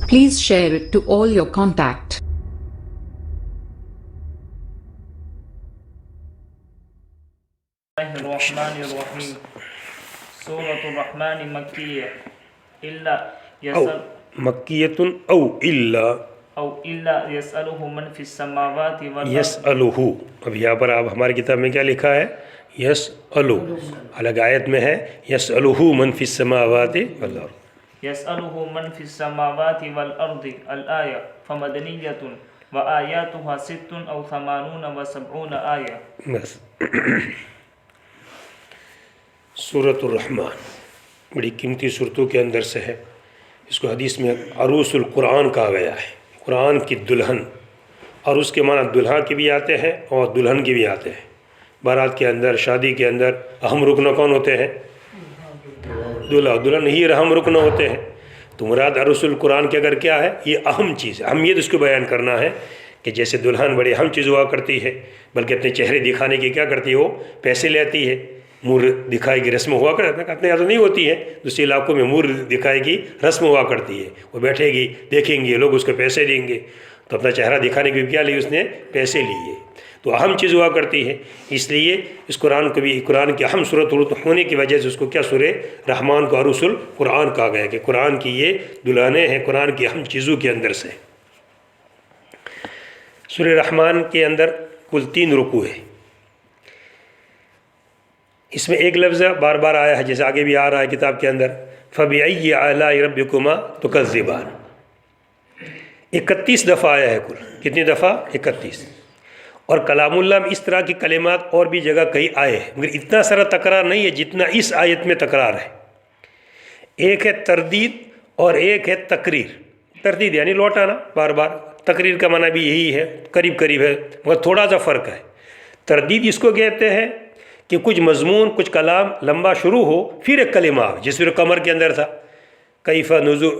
Please share it to all your contact. الرحمن الرحیم سورۃ الرحمن مکیہ الا او یسأل مکیۃ او الا یسألہ من فی السماوات والارض یسألہ. اب یہاں پر آپ ہماری کتاب میں کیا لکھا ہے؟ یسألہ. الگ آیت میں ہے یسألہ من فی السماوات والارض. یسألہ من فی السماوات والارض الآیہ فمدنیۃ وآیاتها 86 او 80 و 70 آیہ. بس. سورۃ الرحمن بڑی قیمتی صورتوں کے اندر سے ہے. اس کو حدیث میں عروس القرآن کہا گیا ہے، قرآن کی دلہن. اور اس کے معنی دلہا کے بھی آتے ہیں اور دلہن کے بھی آتے ہیں. بارات کے اندر، شادی کے اندر اہم رکن کون ہوتے ہیں؟ دلہا دلہن ہی اہم رکن ہوتے ہیں. تو مراد عروس القرآن کے اگر کیا ہے، یہ اہم چیز ہے. اہمیت اس کو بیان کرنا ہے کہ جیسے دلہن بڑی اہم چیز ہوا کرتی ہے، بلکہ اپنے چہرے دکھانے کی کیا کرتی ہے، وہ پیسے لیتی ہے. منہ دکھائے گی رسم ہوا کرتی ہے، اپنے یہاں تو نہیں ہوتی ہے، دوسرے علاقوں میں منہ دکھائے گی رسم ہوا کرتی ہے. وہ بیٹھے گی، دیکھیں گے لوگ، اس کو پیسے دیں گے. تو اپنا چہرہ دکھانے کی کیا لی اس نے؟ پیسے لیے. تو اہم چیز ہوا کرتی ہے. اس لیے اس قرآن کو بھی قرآن کی اہم صورت ہونے کی وجہ سے اس کو کیا سورہ رحمان کو عروس القرآن کہا گیا کہ قرآن کی یہ دلہنیں ہیں، قرآن کی اہم چیزوں کے اندر سے. سورہ رحمان کے اندر کل 3 رکوع ہے. اس میں ایک لفظ بار بار آیا ہے، جیسے آگے بھی آ رہا ہے کتاب کے اندر، فَبِأَيِّ آلَاءِ رَبِّكُمَا تُكَذِّبَانِ. 31 دفعہ آیا ہے کل. کتنی دفعہ؟ 31. اور کلام اللہ میں اس طرح کی کلمات اور بھی جگہ کئی آئے ہیں، مگر اتنا سارا تکرار نہیں ہے جتنا اس آیت میں تکرار ہے. ایک ہے تردید اور ایک ہے تقریر. تردید یعنی لوٹانا بار بار. تقریر کا معنی بھی یہی ہے، قریب قریب ہے، مگر تھوڑا سا فرق ہے. تردید اس کو کہتے ہیں کہ کچھ مضمون، کچھ کلام لمبا شروع ہو، پھر ایک کلمہ آئے، جس پھر قمر کے اندر تھا کیف نزول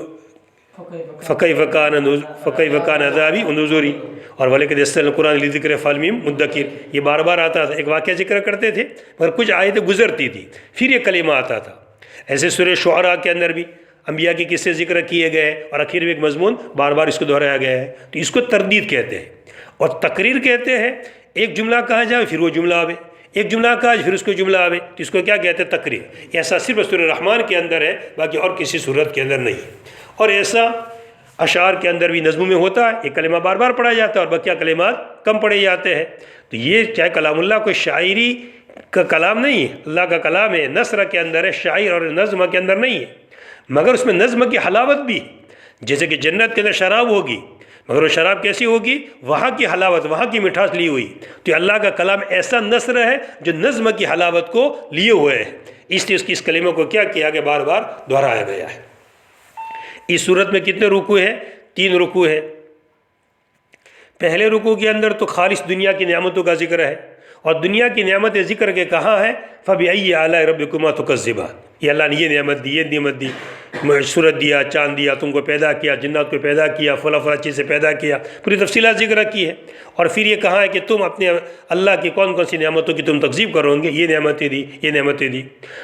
فکیف کان عذابی ونذری، اور ولقد یسرنا القرآن للذکر فہل من مدکر. یہ بار بار آتا تھا، ایک واقعہ ذکر کرتے تھے مگر کچھ آیتیں گزرتی تھی، پھر یہ کلمہ آتا تھا. ایسے سورہ شعراء کے اندر بھی انبیاء کے قصے ذکر کیے گئے اور آخر میں ایک مضمون بار بار اس کو دہرایا گیا ہے. تو اس کو تردید کہتے ہیں. اور تقریر کہتے ہیں ایک جملہ کہا جائے پھر وہ جملہ آوے، ایک جملہ کہا پھر اس کو جملہ آوے، تو اس کو کیا کہتے ہیں؟ تقریر. ایسا صرف سورہ رحمان کے اندر ہے، باقی اور کسی صورت کے اندر نہیں. اور ایسا اشعار کے اندر بھی نظموں میں ہوتا ہے، ایک کلمہ بار بار پڑھا جاتا ہے اور بقیہ کلمات کم پڑھے جاتے ہیں. تو یہ چاہے کلام اللہ کوئی شاعری کا کلام نہیں ہے، اللہ کا کلام ہے، نثر کے اندر ہے، شاعر اور نظم کے اندر نہیں ہے. مگر اس میں نظم کی حلاوت بھی، جیسے کہ جنت کے اندر شراب ہوگی، مگر وہ شراب کیسی ہوگی؟ وہاں کی حلاوت، وہاں کی مٹھاس لی ہوئی. تو اللہ کا کلام ایسا نثر ہے جو نظم کی حلاوت کو لیے ہوئے ہے. اس لیے اس کلمہ کو کیا کیا کہ بار بار دہرایا گیا ہے. اس صورت میں کتنے رکوع ہیں؟ 3 رکوع ہے. پہلے رکوع کے اندر تو خالص دنیا کی نعمتوں کا ذکر ہے، اور دنیا کی نعمت ذکر کے کہاں ہے؟ فَبِأَيِّ آلَاءِ رَبِّكُمَا تُكَذِّبَانِ. یہ اللہ نے یہ نعمت دی، یہ نعمت دی، سورج دیا، چاند دیا، تم کو پیدا کیا، جنات کو پیدا کیا، فلاں فلاں چیز سے پیدا کیا، پوری تفصیلات ذکر کی ہے. اور پھر یہ کہا ہے کہ تم اپنے اللہ کی کون کون سی نعمتوں کی تم تکذیب کرو گے، یہ نعمتیں دی، یہ نعمتیں دی.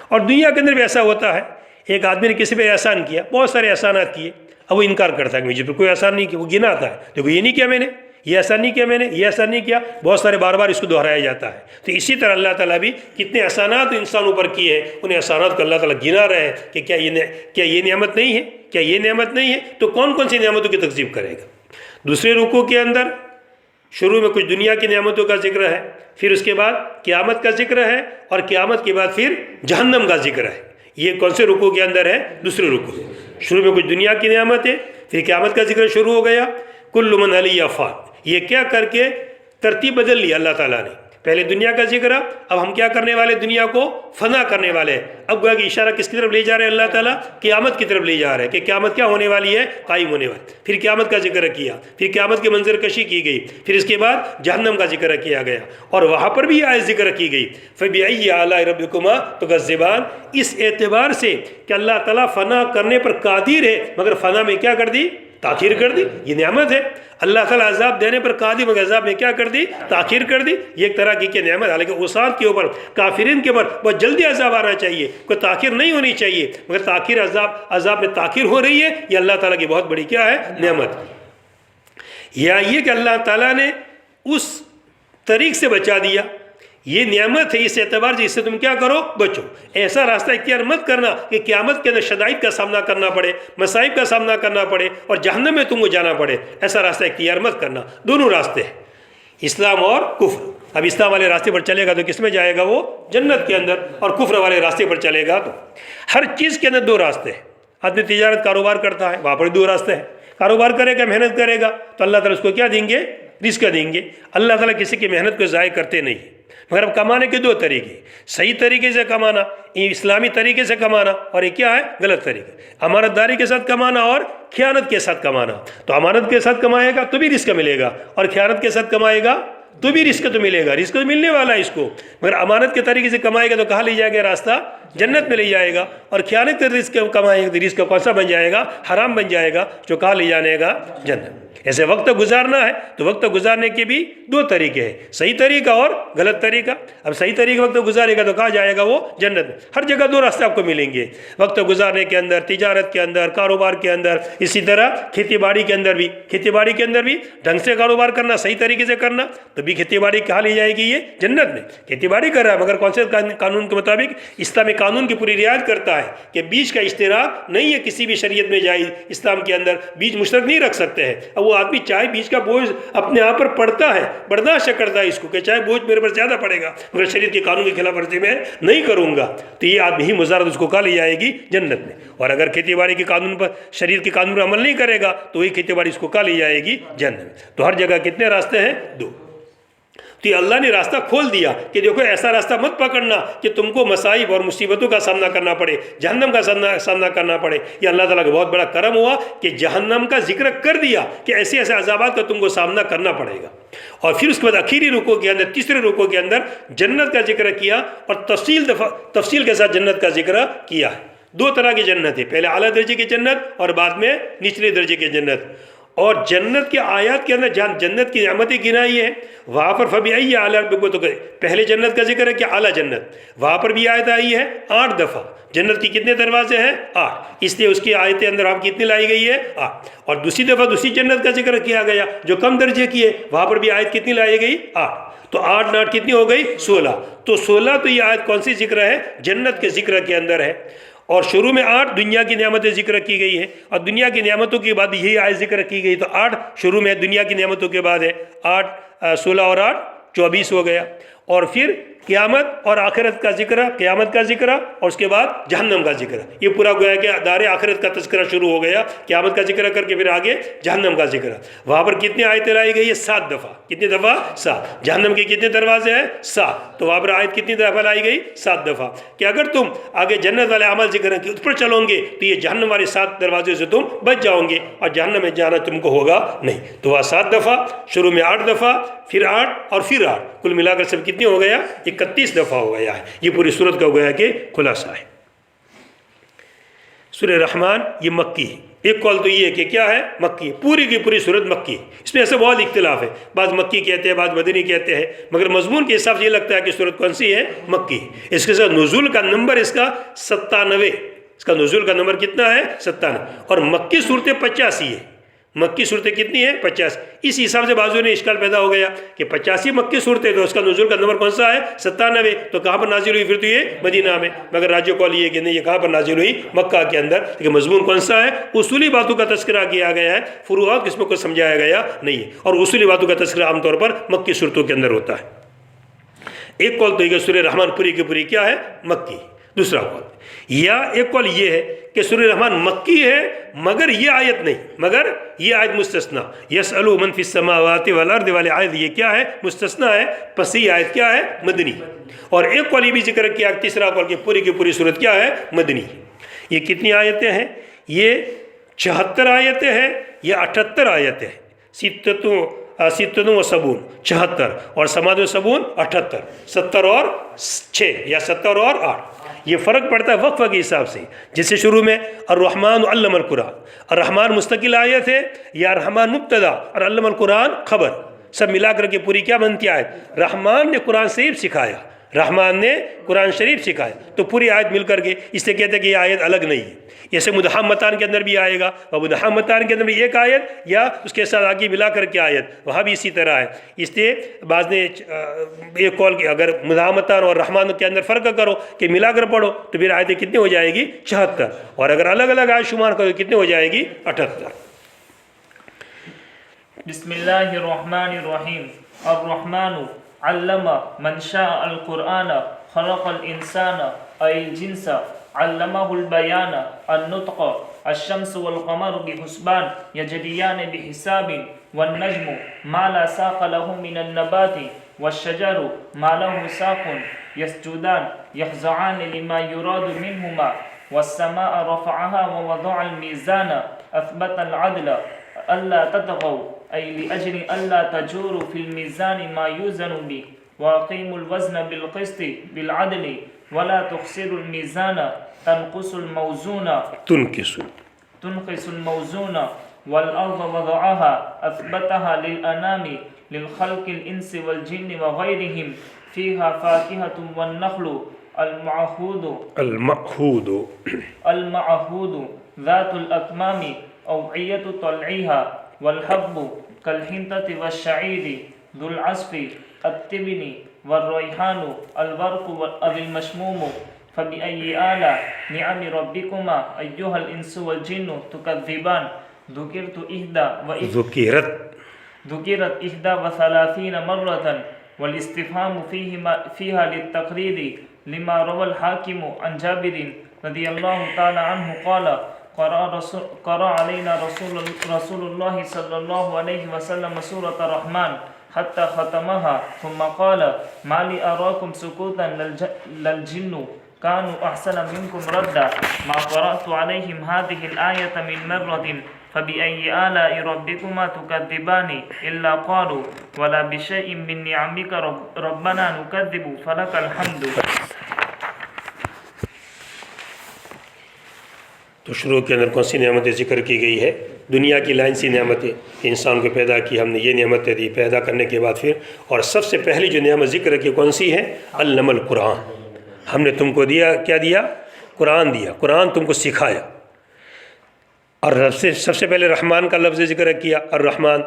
اور دنیا کے اندر بھی ایسا ہوتا ہے، ایک آدمی نے کسی پہ احسان کیا، بہت سارے احسانات کیے، اب وہ انکار کرتا ہے کہ مجھے پہ کوئی احسان نہیں کیا. وہ گناتا ہے، دیکھو یہ نہیں کیا میں نے، یہ ایسا نہیں کیا میں نے، یہ ایسا نہیں کیا، بہت سارے بار بار اس کو دہرایا جاتا ہے. تو اسی طرح اللہ تعالیٰ بھی کتنے احسانات انسانوں پر کیے ہیں، ان احسانات کو اللہ تعالیٰ گنا رہے ہیں کہ کیا یہ نعمت نہیں ہے، کیا یہ نعمت نہیں ہے. تو کون کون سی نعمتوں کی تکذیب کرے گا؟ دوسرے رکوع کے اندر شروع میں کچھ دنیا کی نعمتوں کا ذکر ہے، پھر اس کے بعد قیامت کا ذکر ہے، اور قیامت کے بعد پھر جہنم کا ذکر ہے. یہ کون سے رکوع کے اندر ہے؟ دوسرے رکوع. شروع میں کچھ دنیا کی نعمت ہے، پھر قیامت کا ذکر شروع ہو گیا. کل من علیہ فان، یہ کیا کر کے ترتیب بدل لی اللہ تعالیٰ نے. پہلے دنیا کا ذکر، اب ہم کیا کرنے والے؟ دنیا کو فنا کرنے والے. اب گویا کہ اشارہ کس کی طرف لے جا رہے ہیں اللہ تعالیٰ؟ قیامت کی طرف لے جا رہے ہیں کہ قیامت کیا ہونے والی ہے؟ قائم ہونے والی. پھر قیامت کا ذکر کیا، پھر قیامت کی منظر کشی کی گئی، پھر اس کے بعد جہنم کا ذکر کیا گیا، اور وہاں پر بھی آیت ذکر کی گئی فَبِأَيِّ آلَاءِ رَبِّكُمَا تُكَذِّبَانِ. اس اعتبار سے کہ اللہ تعالیٰ فنا کرنے پر قادر ہے، مگر فنا میں کیا کر دی؟ تاخیر کر دی، یہ نعمت ہے۔ اللہ تعالیٰ عذاب دینے پر قادر، مگر عذاب میں کیا کر دی؟ تاخیر کر دی۔ یہ ایک طرح کی نعمت، حالانکہ اوساط کے اوپر، کافرین کے اوپر بہت جلدی عذاب آنا چاہیے، کوئی تاخیر نہیں ہونی چاہیے، مگر تاخیر عذاب میں تاخیر ہو رہی ہے، یہ اللہ تعالیٰ کی بہت بڑی کیا ہے؟ نعمت۔ یا یہ کہ اللہ تعالیٰ نے اس طریق سے بچا دیا، یہ نعمت ہے اس اعتبار سے، اس سے تم کیا کرو؟ بچو۔ ایسا راستہ اختیار مت کرنا کہ قیامت کے اندر شدائد کا سامنا کرنا پڑے، مصائب کا سامنا کرنا پڑے اور جہنم میں تم کو جانا پڑے، ایسا راستہ اختیار مت کرنا۔ دونوں راستے ہیں، اسلام اور کفر۔ اب اسلام والے راستے پر چلے گا تو کس میں جائے گا؟ وہ جنت کے اندر، اور کفر والے راستے پر چلے گا تو ہر چیز کے اندر دو راستے ہیں۔ آدمی تجارت کاروبار کرتا ہے، وہاں پر دو راستے ہیں، کاروبار کرے گا، محنت کرے گا تو اللہ تعالیٰ اس کو کیا دیں گے؟ رزق دیں گے۔ اللہ تعالیٰ کسی کی محنت کو ضائع کرتے نہیں، مگر اب کمانے کے دو طریقے، صحیح طریقے سے کمانا، اسلامی طریقے سے کمانا، اور ایک کیا ہے؟ غلط طریقے، امانت داری کے ساتھ کمانا اور خیانت کے ساتھ کمانا۔ تو امانت کے ساتھ کمائے گا تو بھی رزق ملے گا، اور خیانت کے ساتھ کمائے گا تو بھی رزق تو ملے گا، رزق تو ملنے والا ہے اس کو، مگر امانت کے طریقے سے کمائے گا تو کہاں لے جائے گا؟ راستہ جنت میں لے جائے گا، اور خیانت کے رزق کمائے گا تو رزق کون سا بن جائے گا؟ حرام بن جائے گا، جو کہاں لے جانے گا؟ جنت۔ ایسے وقت گزارنا ہے تو وقت گزارنے کے بھی دو طریقے ہیں، صحیح طریقہ اور غلط طریقہ۔ اب صحیح طریقے وقت گزارے گا تو کہاں جائے گا؟ وہ جنت میں۔ ہر جگہ دو راستے آپ کو ملیں گے، وقت گزارنے کے اندر، تجارت کے اندر، کاروبار کے اندر، اسی طرح کھیتی باڑی کے اندر بھی۔ کھیتی باڑی کے اندر بھی ڈھنگ سے کاروبار کرنا، صحیح طریقے سے کرنا، تو بھی کھیتی باڑی کہاں لے جائے گی؟ یہ جنت میں۔ کھیتی باڑی کر رہا ہے مگر کون سے قانون کے مطابق؟ اسلامی قانون کی پوری رعایت کرتا ہے کہ بیج کا اشتراک نہیں ہے کسی بھی شریعت میں جائز، اسلام کے اندر بیج مشترک نہیں رکھ سکتے ہیں۔ اب وہ آدمی چاہے بیج کا بوجھ اپنے آپ پر پڑتا ہے، برداشت کرتا ہے اس کو کہ چاہے بوجھ میرے پر زیادہ پڑے گا مگر شریعت کے قانون کی خلاف ورزی میں نہیں کروں گا، تو یہ آدمی ہی مزارت اس کو کہاں لے جائے گی؟ جنت میں۔ اور اگر کھیتی باڑی کے قانون پر، شریعت کے قانون پر عمل نہیں کرے گا تو وہی کھیتی باڑی اس کو کہاں لے جائے گی؟ جنت میں۔ تو ہر جگہ کتنے راستے ہیں؟ دو۔ تو یہ اللہ نے راستہ کھول دیا کہ دیکھو ایسا راستہ مت پکڑنا کہ تم کو مصائب اور مصیبتوں کا سامنا کرنا پڑے، جہنم کا سامنا کرنا پڑے۔ یہ اللہ تعالیٰ کا بہت بڑا کرم ہوا کہ جہنم کا ذکر کر دیا کہ ایسے ایسے عذابات کا تم کو سامنا کرنا پڑے گا، اور پھر اس کے بعد آخری رکوع کے اندر، تیسرے رکوع کے اندر جنت کا ذکر کیا، اور تفصیل کے ساتھ جنت کا ذکر کیا ہے۔ دو طرح کی جنت ہے، پہلے اعلیٰ درجے کی جنت اور بعد میں نچلے درجے کی جنت۔ اور جنت کے آیات کے اندر جہاں جنت کی نعمتیں گنائی ہیں وہاں پر فبأي آلاء ربكما تكذبان، پہلے جنت کا ذکر ہے کہ اعلیٰ جنت، وہاں پر بھی آیت آئی ہے 8 دفعہ۔ جنت کی کتنے دروازے ہیں؟ 8، اس لیے اس کی آیتیں اندر آپ کتنی لائی گئی ہے؟ 8۔ اور دوسری دفعہ دوسری جنت کا ذکر کیا گیا جو کم درجے کی ہے، وہاں پر بھی آیت کتنی لائی گئی؟ 8۔ تو 8 9 کتنی ہو گئی؟ 16۔ تو 16 تو یہ آیت کون سی ذکر ہے؟ جنت کے ذکر کے اندر ہے۔ اور شروع میں 8 دنیا کی نعمتیں ذکر کی گئی ہے، اور دنیا کی نعمتوں کے بعد یہی آیت ذکر کی گئی، تو 8 شروع میں دنیا کی نعمتوں کے بعد ہے، 8 16 اور 8 24 ہو گیا۔ اور پھر قیامت اور آخرت کا ذکر، قیامت کا ذکر اور اس کے بعد جہنم کا ذکر، یہ پورا گویا کہ دار آخرت کا تذکرہ شروع ہو گیا، قیامت کا ذکر کر کے پھر آگے جہنم کا ذکر۔ وہاں پر کتنی آیتیں لائی گئی ہے؟ 7 دفعہ۔ کتنی دفعہ؟ 7۔ جہنم کے کتنے دروازے ہیں؟ 7۔ تو وہاں پر آیت کتنی دفعہ لائی گئی؟ 7 دفعہ، کہ اگر تم آگے جنت والے عمل ذکر کہ اس پر چلو گے تو یہ جہنم والے 7 دروازے سے تم بچ جاؤ گے، اور جہنم میں جانا تم کو ہوگا نہیں۔ تو وہ 7 دفعہ، شروع میں 8 دفعہ، پھر 8 اور پھر 8، کل ملا کر سب کتنی ہو گیا؟ 31 دفعہ ہو گیا ہے۔ یہ پوری صورت کا ہو گیا کہ خلاصہ ہے۔ سورہ رحمان یہ مکی ہے، ایک قول تو یہ ہے کہ کیا ہے؟ مکی ہے، پوری کی پوری صورت مکی ہے۔ اس میں ایسے بہت اختلاف ہے، بعض مکی کہتے ہیں، بعض مدنی کہتے ہیں، مگر مضمون کے حساب سے یہ لگتا ہے کہ صورت کون سی ہے؟ مکی ہے۔ اس کے ساتھ نزول کا نمبر اس کا 97، اس کا نزول کا نمبر کتنا ہے؟ 97۔ اور مکی صورتیں 85 ہے۔ مکی صورتیں کتنی ہیں؟ 50۔ اس حساب سے بعضوں نے اشکال پیدا ہو گیا کہ 85 مکی صورتیں تو اس کا نزول کا نمبر کون سا ہے؟ 97۔ تو کہاں پر نازل ہوئی؟ پھر تو یہ مدینہ میں، مگر راجو قول یہ کہ نہیں، یہ کہاں پر نازل ہوئی؟ مکہ کے اندر۔ لیکن مضمون کون سا ہے؟ اصولی باتوں کا تذکرہ کیا گیا ہے، فروعات قسموں کو سمجھایا گیا نہیں ہے، اور اصولی باتوں کا تذکرہ عام طور پر مکی صورتوں کے اندر ہوتا ہے۔ ایک قول تو یہ کہ سورہ رحمان پوری کی پوری کیا ہے؟ مکی۔ دوسرا قول یا ایک قول یہ ہے کہ سورہ رحمان مکی ہے مگر یہ آیت نہیں، مگر یہ آیت مستثنا، یسألو من فی السماوات والارض والی آیت یہ کیا ہے؟ مستثنا ہے، پس یہ آیت کیا ہے؟ مدنی۔ اور ایک قول یہ بھی ذکر کیا، تیسرا قول کہ پوری کی پوری صورت کیا ہے؟ مدنی۔ یہ کتنی آیتیں ہیں؟ یہ 76 آیتیں ہیں، یہ 78 آیتیں ہیں۔ 76 و 76 اور 77 78، 70 اور 6 یا 70 اور 8۔ یہ فرق پڑتا ہے وقفہ کے حساب سے. جیسے شروع میں الرحمن علم القرآن، الرحمن مستقل آیت ہے یا الرحمن مبتدا اور علم القرآن خبر، سب ملا کر کے پوری کیا بنتی ہے آیت. رحمان نے قرآن شریف سکھایا، رحمان نے قرآن شریف سکھایا، تو پوری آیت مل کر کے اس سے کہتے ہیں کہ یہ آیت الگ نہیں ہے. جیسے مدحمتان کے اندر بھی آئے گا، اور مدحمتان کے اندر بھی ایک آیت یا اس کے ساتھ آگے ملا کر کے آیت، وہاں بھی اسی طرح ہے. اس لیے بعض نے ایک قول کہ اگر مدحمتان اور رحمان کے اندر فرق کرو کہ ملا کر پڑھو تو پھر آیتیں کتنی ہو جائے گی 76، اور اگر الگ الگ آیت شمار کرو کتنے ہو جائے گی 78. بسم اللہ الرحمن الرحیم. الرحمن علم من شاء القرآن خلق الانسان ای الجنس علمه البیان النطق الشمس والقمر بحسبان یجریان بحساب والنجم ما لا ساق له من النبات والشجر ما له ساق يسجدان يخضعان لما يراد منهما والسماء رفعها ووضع الميزان أثبت العدل ألا تطغوا أي لأجل ألا تجوروا في الميزان ما يوزن به وأقيموا الوزن بالقسط بالعدل ولا تخسروا الميزان تنقص الموزون والأرض وضعها أثبتها للأنام للخلق الإنس والجن وغيرهم فيها فاكهة والنخل المعهود ذات الأكمام أوعية طلعها والحب كالحنطة والشعير ذو العصف التبن والريحان البرق المشموم فبأي آلاء نعم ربكما أيها الإنس والجن تكذبان ذكرت إحدى وثلاثين مرة والاستفهام فيها للتقرير لما روى الحاكم عن جابر رضي الله تعالى عنه قال قرأ علينا رسول الله صلى الله عليه وسلم سورة الرحمن حتى ختمها ثم قال ما لي أراكم سكوتا للجن كانوا أحسن منكم ردا ما قرأت عليهم هذه الآية من مرة فبأي آلاء ربكما تكذبان إلا قالوا ولا بشيء من نعمك ربنا نكذب فلك الحمد. تو شروع کے اندر کون سی نعمتیں ذکر کی گئی ہے؟ دنیا کی لائن سی نعمتیں، انسان کو پیدا کی ہم نے، یہ نعمتیں دی. پیدا کرنے کے بعد پھر اور سب سے پہلی جو نعمت ذکر کی کون سی ہے؟ علم القرآن. ہم نے تم کو دیا، کیا دیا؟ قرآن دیا. قرآن تم کو سکھایا. اور سب سے پہلے رحمان کا لفظ ذکر کیا، الرحمن.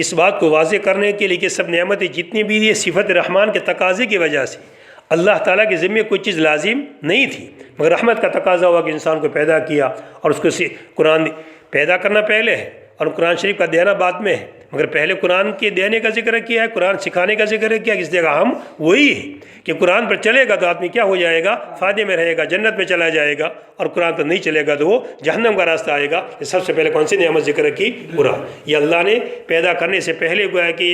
اس بات کو واضح کرنے کے لیے کہ سب نعمتیں جتنی بھی یہ صفت رحمان کے تقاضے کی وجہ سے، اللہ تعالیٰ کے ذمے کوئی چیز لازم نہیں تھی، مگر رحمت کا تقاضا ہوا کہ انسان کو پیدا کیا، اور اس کو قرآن پیدا کرنا پہلے ہے اور قرآن شریف کا دینا بعد میں ہے. مگر پہلے قرآن کے دینے کا ذکر کیا ہے، قرآن سکھانے کا ذکر کیا. اس جگہ ہم وہی ہے کہ قرآن پر چلے گا تو آدمی کیا ہو جائے گا؟ فائدے میں رہے گا، جنت میں چلا جائے گا. اور قرآن پر نہیں چلے گا تو وہ جہنم کا راستہ آئے گا. یہ سب سے پہلے کون سی نعمت ذکر کی؟ قرآن. یہ اللہ نے پیدا کرنے سے پہلے گویا کہ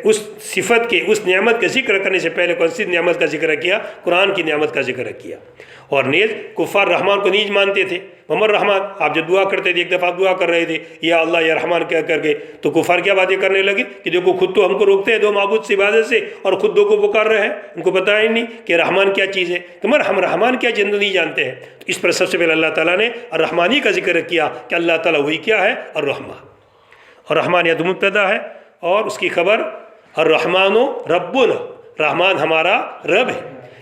اس صفت کے، اس نعمت کا ذکر کرنے سے پہلے کون سی نعمت کا ذکر کیا؟ قرآن کی نعمت کا ذکر کیا. اور نیز کفار رحمان کو نیز مانتے تھے. محمد رحمان، آپ جو دعا کرتے تھے، ایک دفعہ دعا کر رہے تھے یا اللہ یا رحمان کہہ کر کے، تو کفار کیا باتیں کرنے لگے کہ دیکھو خود تو ہم کو روکتے ہیں دو معبود سے عبادت سے، اور خود دو کو پکار رہے ہیں. ان کو پتہ ہی نہیں کہ رحمان کیا چیز ہے. مگر ہم رحمان کیا چیز نہیں جانتے ہیں. اس پر سب سے پہلے اللہ تعالیٰ نے الرحمانی کا ذکر کیا کہ اللہ تعالیٰ وہی کیا ہے؟ الرحمن. اور رحمان یا تو مبتدا ہے اور اس کی خبر الرحمن ربنا، رحمان ہمارا رب ہے.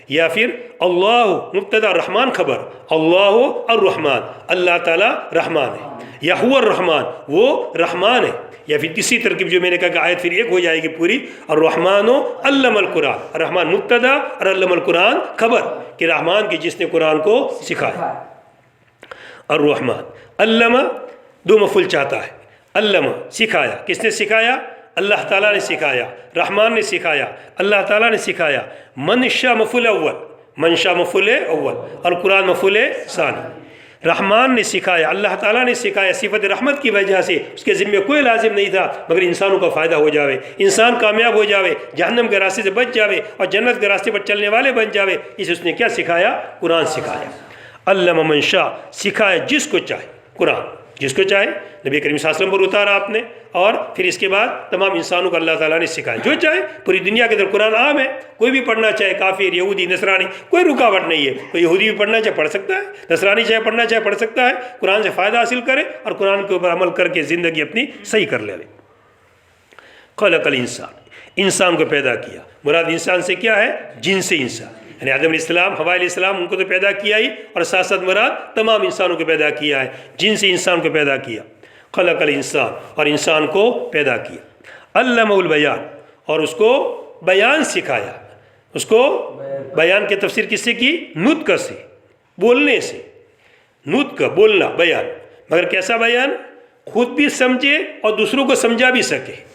یا پھر اللہ مبتدا رحمان خبر، اللہ الرحمن، اللہ تعالیٰ رحمان ہے. یا هو الرحمن، وہ رحمان ہے. یا پھر تیسری ترکیب جو میں نے کہا کہ آیت پھر ایک ہو جائے گی پوری، الرحمن علم القرآن، الرحمن مبتدا اور علم القرآن خبر، کہ رحمان کی جس نے قرآن کو سکھایا. الرحمن علم دو مفعول چاہتا ہے. علم سکھایا، کس نے سکھایا؟ اللہ تعالیٰ نے سکھایا. رحمان نے سکھایا، اللہ تعالیٰ نے سکھایا. منشا مفعول اول، منشا مفعول اول، اور قرآن مفعول ثانی. رحمان نے سکھایا، اللہ تعالیٰ نے سکھایا. صفت رحمت کی وجہ سے اس کے ذمے کوئی لازم نہیں تھا مگر انسانوں کا فائدہ ہو جاوے، انسان کامیاب ہو جاوے، جہنم کے راستے سے بچ جاوے اور جنت کے راستے پر چلنے والے بن جاوے. اس نے کیا سکھایا؟ قرآن سکھایا. علم من شاء، سکھایا جس کو چاہے. قرآن جس کو چاہے نبی کریم صلی اللہ علیہ وسلم پر اتارا آپ نے، اور پھر اس کے بعد تمام انسانوں کو اللہ تعالیٰ نے سکھایا، جو چاہے پوری دنیا کے اندر قرآن عام ہے، کوئی بھی پڑھنا چاہے، کافر یہودی نصرانی کوئی رکاوٹ نہیں ہے، کوئی یہودی بھی پڑھنا چاہے پڑھ سکتا ہے، نصرانی چاہے پڑھنا چاہے پڑھ سکتا ہے، قرآن سے فائدہ حاصل کرے اور قرآن کے اوپر عمل کر کے زندگی اپنی صحیح کر لے۔ خلق الانسان، انسان کو پیدا کیا، مراد انسان سے کیا ہے؟ جن سے انسان، یعنی آدم علیہ السلام، حوا علیہ السلام، ان کو تو پیدا کیا ہی، اور ساتھ ساتھ مراد تمام انسانوں کو پیدا کیا ہے، جن سے انسان کو پیدا کیا۔ خلق الانسان، اور انسان کو پیدا کیا۔ علمہ البیان، اور اس کو بیان سکھایا۔ اس کو بیان کی تفسیر کس سے کی؟ نطق سے، بولنے سے، نطق بولنا، بیان، مگر کیسا بیان؟ خود بھی سمجھے اور دوسروں کو سمجھا بھی سکے۔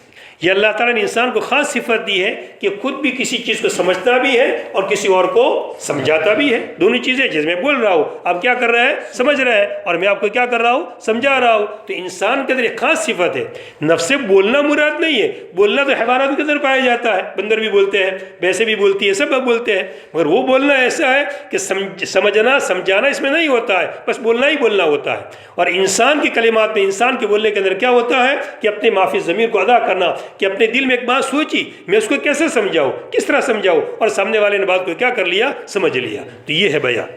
یہ اللہ تعالیٰ نے انسان کو خاص صفت دی ہے کہ خود بھی کسی چیز کو سمجھتا بھی ہے اور کسی اور کو سمجھاتا بھی ہے، دونوں چیزیں۔ جس میں بول رہا ہوں آپ کیا کر رہے ہیں؟ سمجھ رہے ہیں، اور میں آپ کو کیا کر رہا ہوں؟ سمجھا رہا ہوں۔ تو انسان کے اندر ایک خاص صفت ہے، نفس سے بولنا مراد نہیں ہے، بولنا تو حیوانات کے اندر پایا جاتا ہے، بندر بھی بولتے ہیں، بھینسیں بھی بولتی ہے، سب بولتے ہیں، مگر وہ بولنا ایسا ہے کہ سمجھنا سمجھانا اس میں نہیں ہوتا ہے، بس بولنا ہی بولنا ہوتا ہے۔ اور انسان کی کلمات میں، انسان کے بولنے کے اندر کیا ہوتا ہے کہ اپنے معافی ضمیر کو ادا کرنا، کہ اپنے دل میں ایک بات سوچی، میں اس کو کیسے سمجھاؤں، کس طرح سمجھاؤں، اور سامنے والے نے بات کو کیا کر لیا؟ سمجھ لیا۔ تو یہ ہے بیان،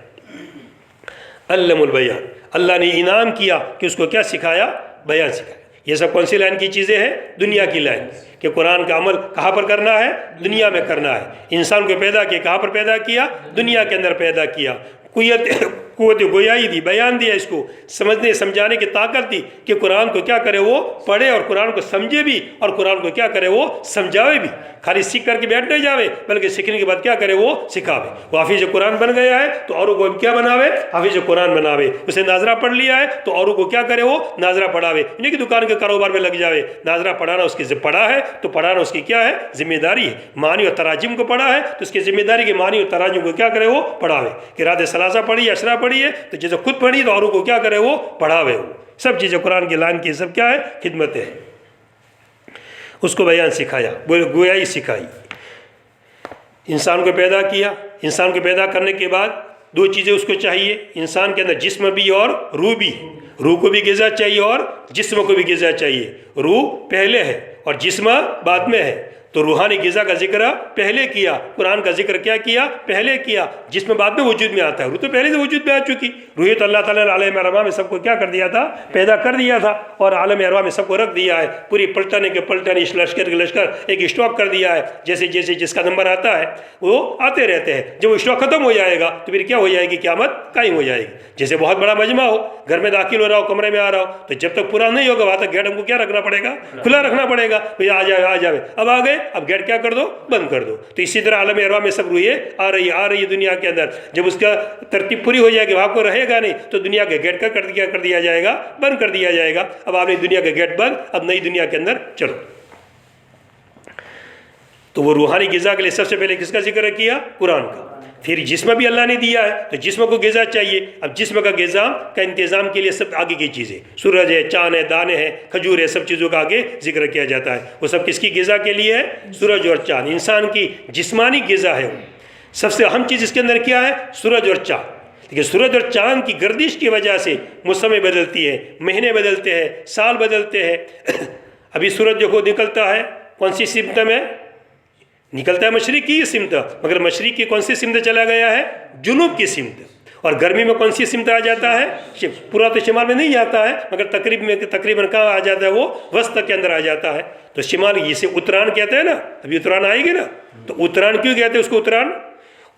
علم البیان۔ اللہ نے انعام کیا کہ اس کو کیا سکھایا؟ بیان سکھایا۔ یہ سب کون سی لائن کی چیزیں ہیں؟ دنیا کی لائن، کہ قرآن کا عمل کہاں پر کرنا ہے؟ دنیا میں کرنا ہے۔ انسان کو پیدا کیا، کہاں پر پیدا کیا؟ دنیا کے اندر پیدا کیا۔ قوت گویائی دی، بیان دیا، اس کو سمجھنے سمجھانے کی طاقت دی کہ قرآن کو کیا کرے؟ وہ پڑھے، اور قرآن کو سمجھے بھی، اور قرآن کو کیا کرے؟ وہ سمجھاوے بھی۔ خالی سیکھ کر کے بیٹھ نہیں جاوے، بلکہ سیکھنے کے بعد کیا کرے؟ وہ سکھاوے۔ وہ حافظ قرآن بن گیا ہے تو اوروں کو کیا بناوے؟ حافظ قرآن بناوے۔ اسے ناظرہ پڑھ لیا ہے تو اوروں کو کیا کرے؟ وہ ناظرہ پڑھاوے، نہیں کہ دکان کے کاروبار میں لگ جاوے۔ ناظرہ پڑھانا اس کی پڑھا ہے تو پڑھانا اس کی کیا ہے؟ ذمہ داری ہے۔ معنی اور تراجم کو پڑھا ہے تو اس کی ذمہ داری کہ معنی اور تراجم کو کیا کرے؟ وہ پڑھاوے۔ قرأت ثلاثہ پڑھی، اشرا پڑھی ہے تو جیسے خود پڑھی تو اوروں کو کیا کرے؟ وہ پڑھاوے۔ سب چیزیں قرآن کی لائن کی سب کیا ہے؟ خدمتیں ہیں۔ اس کو بیان سکھایا، گویائی سکھائی۔ انسان کو پیدا کیا، انسان کو پیدا کرنے کے بعد دو چیزیں اس کو چاہیے، انسان کے اندر جسم بھی اور روح بھی۔ روح کو بھی غذا چاہیے اور جسم کو بھی غذا چاہیے۔ روح پہلے ہے اور جسم بعد میں ہے، تو روحانی غذا کا ذکر پہلے کیا، قرآن کا ذکر کیا کیا؟ پہلے کیا۔ جسم بعد میں وجود میں آتا ہے، روح تو پہلے سے وجود میں آ چکی۔ روح تو اللہ تعالیٰ نے عالم ارواح میں سب کو کیا کر دیا تھا؟ پیدا کر دیا تھا، اور عالم ارواح میں سب کو رکھ دیا ہے، پوری پلٹنے کے پلٹن، اس لشکر کے لشکر ایک اسٹاک کر دیا ہے۔ جیسے جیسے جس کا نمبر آتا ہے وہ آتے رہتے ہیں، جب وہ اسٹاک ختم ہو جائے گا تو پھر کیا ہو جائے گی؟ قیامت قائم ہو جائے گی۔ جیسے بہت بڑا مجمع ہو، گھر میں داخل ہو رہا ہو، کمرے میں آ رہا ہو، تو جب تک پورا نہیں ہوگا وہاں تک گیٹ ہم کو کیا رکھنا پڑے گا؟ کھلا رکھنا پڑے گا۔ بھئی آ جائے آ جائے، اب آ گئے، اب گیٹ کیا کر دو؟ بند کر دو۔ تو اسی طرح عالم ارواح میں سب روحیں آ رہی ہے دنیا کے اندر، جب اس کا ترتیب پوری ہو جائے گی وہاں کو رہے گا نہیں تو دنیا کے گیٹ کا کر دیا جائے گا، بند کر دیا جائے گا۔ اب آپ نے دنیا کا گیٹ بند، اب نئی دنیا کے اندر چلو۔ تو وہ روحانی غذا کے لیے سب سے پہلے کس کا ذکر کیا؟ قرآن کا۔ پھر جسم بھی اللہ نے دیا ہے تو جسم کو غذا چاہیے۔ اب جسم کا غذا کا انتظام کے لیے سب آگے کی چیزیں، سورج ہے، چاند ہے، دانے ہیں، کھجور ہے، سب چیزوں کا آگے ذکر کیا جاتا ہے۔ وہ سب کس کی غذا کے لیے ہے؟ سورج اور چاند، انسان کی جسمانی غذا ہے۔ سب سے اہم چیز اس کے اندر کیا ہے؟ سورج اور چاند۔ لیکن سورج اور چاند کی گردش کی وجہ سے موسمیں بدلتی ہیں، مہینے بدلتے ہیں، سال بدلتے ہیں۔ ابھی سورج دیکھو نکلتا ہے کون سی سمت میں؟ نکلتا ہے مشرق کی سمت، مگر مشرق کی کون سی سمت چلا گیا ہے؟ جنوب کی سمت۔ اور گرمی میں کون سی سمت آ جاتا ہے؟ پورا تو شمال میں نہیں جاتا ہے، مگر تقریباً کہاں آ جاتا ہے؟ وہ وسط کے اندر آ جاتا ہے۔ تو شمال اسے اتران کہتے ہیں نا، ابھی اتران آئے گی نا، تو اتران کیوں کہتے ہیں اس کو؟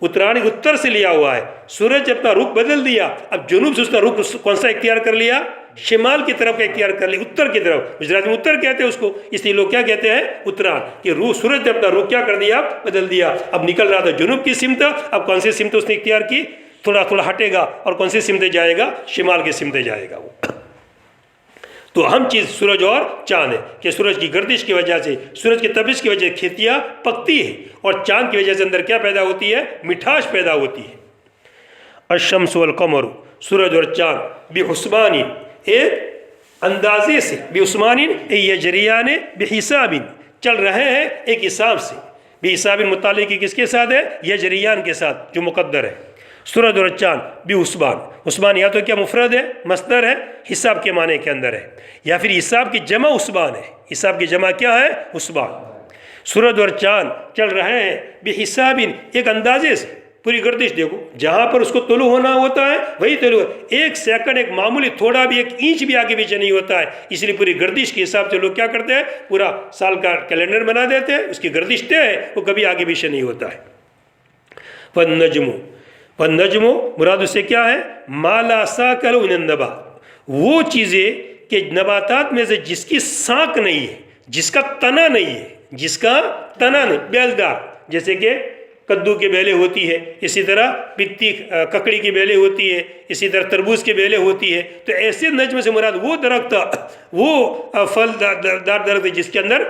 اتران اتر سے لیا ہوا ہے۔ سورج اپنا رخ بدل دیا، اب جنوب سے اس کا رخ کون سا اختیار کر لیا؟ شمال کی طرف کا اختیار کر لیا، اتر کی طرف۔ گجرات میں اتر کہتے ہیں اس کو، اس لیے لوگ کیا کہتے ہیں؟ اتران، کہ سورج نے اپنا رخ کیا کر دیا؟ بدل دیا۔ اب نکل رہا تھا جنوب کی سمت، اب کون سی سمت اس نے اختیار کی؟ تھوڑا تھوڑا ہٹے گا اور کون سی سمت جائے گا؟ شمال کی سمت جائے گا وہ۔ تو اہم چیز سورج اور چاند ہے کہ سورج کی گردش کی وجہ سے، سورج کی تپش کی وجہ سے کھیتیاں پکتی ہیں، اور چاند کی وجہ سے اندر کیا پیدا ہوتی ہے؟ مٹھاس پیدا ہوتی ہے۔ الشمس والقمر، سورج اور چاند بحسبان، ایک اندازے سے، بحسبان یجریان بحساب، چل رہے ہیں ایک حساب سے۔ بحساب متعلق کس کے ساتھ ہے؟ یجریان کے ساتھ، جو مقدر ہے۔ سورج اور چاند بھی عثبان، عثبان یا تو کیا مفرد ہے، مصدر ہے، حساب کے معنی کے اندر ہے، یا پھر حساب کی جمع عثبان ہے، حساب کی جمع کیا ہے، عثبان۔ سورج اور چاند چل رہے ہیں بحساب، ایک اندازے سے، پوری گردش دیکھو، جہاں پر اس کو طلوع ہونا ہوتا ہے وہی طلوع ہے، ایک سیکنڈ، ایک معمولی تھوڑا بھی، ایک انچ بھی آگے پیچھے نہیں ہوتا ہے، اس لیے پوری گردش کے حساب سے لوگ کیا کرتے ہیں، پورا سال کا کیلنڈر بنا دیتے ہیں، اس کی گردش طے ہے، وہ کبھی آگے پیچھے نہیں ہوتا ہے۔ والنجم مراد اس سے کیا ہے، ما لا ساق له من النبات، وہ چیزیں کہ نباتات میں سے جس کی ساق نہیں ہے، جس کا تنا نہیں ہے، جس کا تنا نہیں، بیلدار، جیسے کہ کدو کی بیلیں ہوتی ہے، اسی طرح پتی ککڑی کی بیلیں ہوتی ہے، اسی طرح تربوز کی بیلیں ہوتی ہے، تو ایسے نجم سے مراد وہ درخت، وہ پھل دار درخت ہے جس کے اندر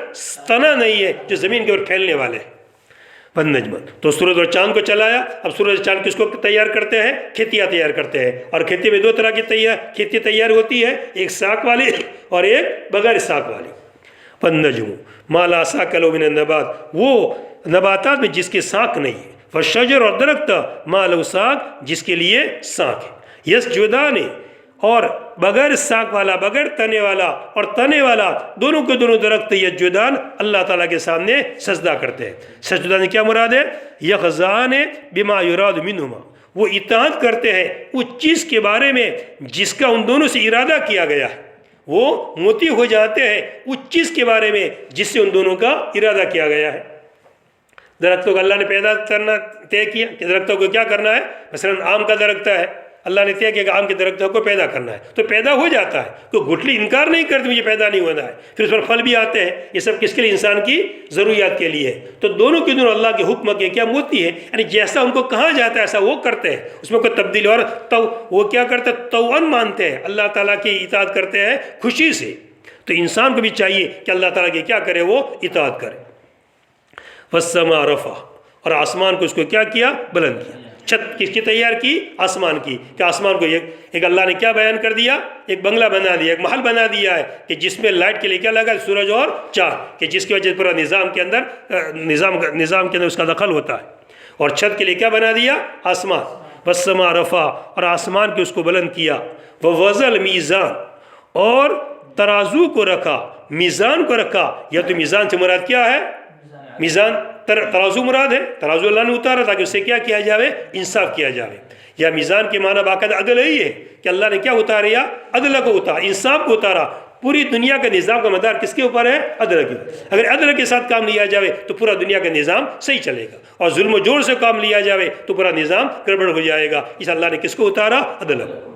تنا نہیں ہے، جو زمین کے اوپر پھیلنے والے ہیں۔ والنجم، تو سورج اور چاند کو چلایا۔ اب سورج اور چاند کس کو تیار کرتے ہیں، کھیتیاں تیار کرتے ہیں، اور کھیتی میں دو طرح کی کھیتی تیار ہوتی ہے، ایک ساق والی اور ایک بغیر ساق والی۔ والنجم ما لا ساق له من النبات، وہ نباتات میں جس کی ساق نہیں ہے، والشجر، اور درخت ما له ساق، جس کے لیے ساق ہے، یسجدان، اور بغیر ساق والا، بغیر تنے والا اور تنے والا، دونوں کے دونوں درخت یسجدان اللہ تعالیٰ کے سامنے سجدہ کرتے ہیں۔ سجدان کیا مراد ہے، یخضعان بما یراد منہما، وہ اطاعت کرتے ہیں اس چیز کے بارے میں جس کا ان دونوں سے ارادہ کیا گیا ہے، وہ مطیع ہو جاتے ہیں اس چیز کے بارے میں جس سے ان دونوں کا ارادہ کیا گیا ہے۔ درختوں کو اللہ نے پیدا کرنا طے کیا کہ درختوں کو کیا کرنا ہے، مثلا آم کا درخت ہے، اللہ نے طے کیا کہ آم کے درختوں کو پیدا کرنا ہے، تو پیدا ہو جاتا ہے، تو گٹھلی انکار نہیں کرتی مجھے پیدا نہیں ہونا ہے، پھر اس پر پھل بھی آتے ہیں، یہ سب کس کے لیے، انسان کی ضروریات کے لیے ہے۔ تو دونوں کے دونوں اللہ کے حکم کے کیا موتی ہے، یعنی جیسا ان کو کہا جاتا ہے ایسا وہ کرتے ہیں، اس میں کوئی تبدیلی، اور وہ کیا کرتے ہیں، توأن مانتے ہیں، اللہ تعالیٰ کی اطاعت کرتے ہیں خوشی سے۔ تو انسان کو بھی چاہیے کہ اللہ تعالیٰ کی کیا کرے، وہ اطاعت کرے۔ والسماء رفع، اور آسمان کو اس کو کیا کیا، بلند کیا۔ چھت کس کی تیار کی، آسمان کی، کہ آسمان کو ایک اللہ نے کیا بیان کر دیا، ایک بنگلہ بنا دیا، ایک محل بنا دیا ہے کہ جس میں لائٹ کے لیے کیا لگا، سورج اور چاند، کہ جس کی وجہ سے پورا نظام کے اندر نظام کے اندر اس کا دخل ہوتا ہے۔ اور چھت کے لیے کیا بنا دیا، آسمان۔ والسماء رفع، اور آسمان کے اس کو بلند کیا۔ ووضع المیزان، اور ترازو کو رکھا، میزان کو رکھا، یا تو میزان سے مراد کیا ہے، میزان ترازو مراد ہے، ترازو اللہ نے اتارا تاکہ اس سے کیا کیا جاوے، انصاف کیا جاوے، یا میزان کے معنی باقاعدہ عدل ہی ہے کہ اللہ نے کیا اتاریا، عدل کو اتارا، انصاف کو اتارا۔ پوری دنیا کا نظام کا مدار کس کے اوپر ہے، عدل کے اوپر۔ اگر عدل کے ساتھ کام لیا جاوے تو پورا دنیا کا نظام صحیح چلے گا، اور ظلم و جور سے کام لیا جاوے تو پورا نظام گڑبڑ ہو جائے گا۔ اس اللہ نے کس کو اتارا، عدل کو۔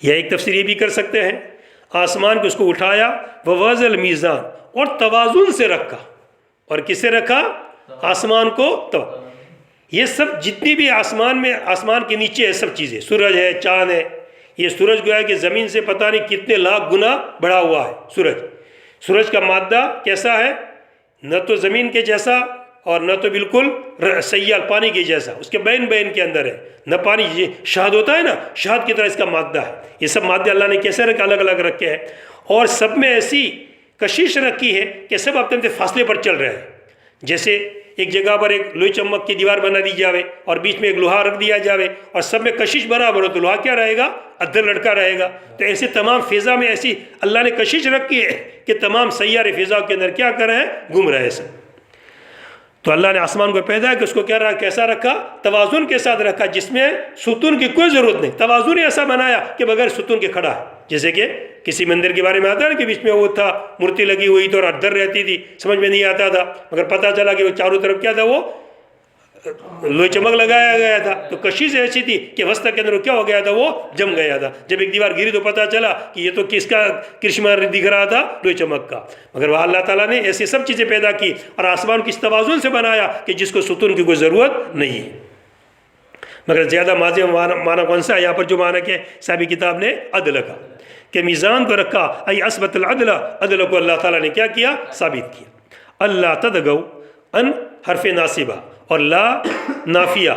یا ایک تفسیر یہ بھی کر سکتے ہیں، آسمان کو اس کو اٹھایا، ووضع المیزان، اور توازن سے رکھا، اور کس سے رکھا، آسمان کو۔ تو یہ سب جتنی بھی آسمان میں، آسمان کے نیچے ہے سب چیزیں، سورج ہے، چاند ہے، یہ سورج گویا کہ زمین سے پتہ نہیں کتنے لاکھ گنا بڑھا ہوا ہے۔ سورج کا مادہ کیسا ہے، نہ تو زمین کے جیسا اور نہ تو بالکل سیال پانی کے جیسا، اس کے بین کے اندر ہے، نہ پانی، شہد ہوتا ہے نا، شہد کی طرح اس کا مادہ ہے۔ یہ سب مادے اللہ نے کیسے رکھے، الگ الگ رکھے ہیں، اور سب میں ایسی کشش رکھی ہے کہ سب اپنے اپنے فاصلے پر چل رہے ہیں۔ جیسے ایک جگہ پر ایک لوہی چمک کی دیوار بنا دی جاوے اور بیچ میں ایک لوہا رکھ دیا جاوے، اور سب میں کشش برابر ہو تو لوہا کیا رہے گا، ادھر لڑکا رہے گا۔ تو ایسے تمام فضا میں ایسی اللہ نے کشش رکھی ہے کہ تمام سیارے فضا کے اندر کیا کر رہے ہیں، گھوم رہے ہیں سب۔ تو اللہ نے آسمان کو پیدا کہ اس کو کیا رہا، کیسا رکھا، توازن کے ساتھ رکھا، جس میں ستون کی کوئی ضرورت نہیں، توازن ایسا بنایا کہ بغیر ستون کے کھڑا ہے۔ جیسے کہ کسی مندر کے بارے میں آتا ہے نا کہ بیچ میں وہ تھا، مورتی لگی ہوئی تو اور ادھر رہتی تھی، سمجھ میں نہیں آتا تھا، مگر پتہ چلا کہ وہ چاروں طرف کیا تھا، وہ لوہے چمک لگایا گیا تھا۔ تو کشش ایسی تھی کہ وسط کے اندر کیا ہو گیا تھا، وہ جم گیا تھا۔ جب ایک دیوار گری تو پتہ چلا کہ یہ تو کس کا کرشمہ دکھ رہا تھا، لوہے چمک کا۔ مگر وہ اللہ تعالیٰ نے ایسی سب چیزیں پیدا کی اور آسمان کو اس توازن سے بنایا کہ جس کو ستون کی کوئی ضرورت نہیں ہے۔ مگر زیادہ ماضی معنی کون سا ہے یہاں پر، جو معنی کہ صاحبی کتاب نے عدل کا، کہ میزان کو رکھا، ای اثبت العدل، عدل کو اللہ تعالیٰ نے کیا کیا، ثابت کیا۔ اللہ تدغوا، ان حرف ناصبہ اور لا نافیہ،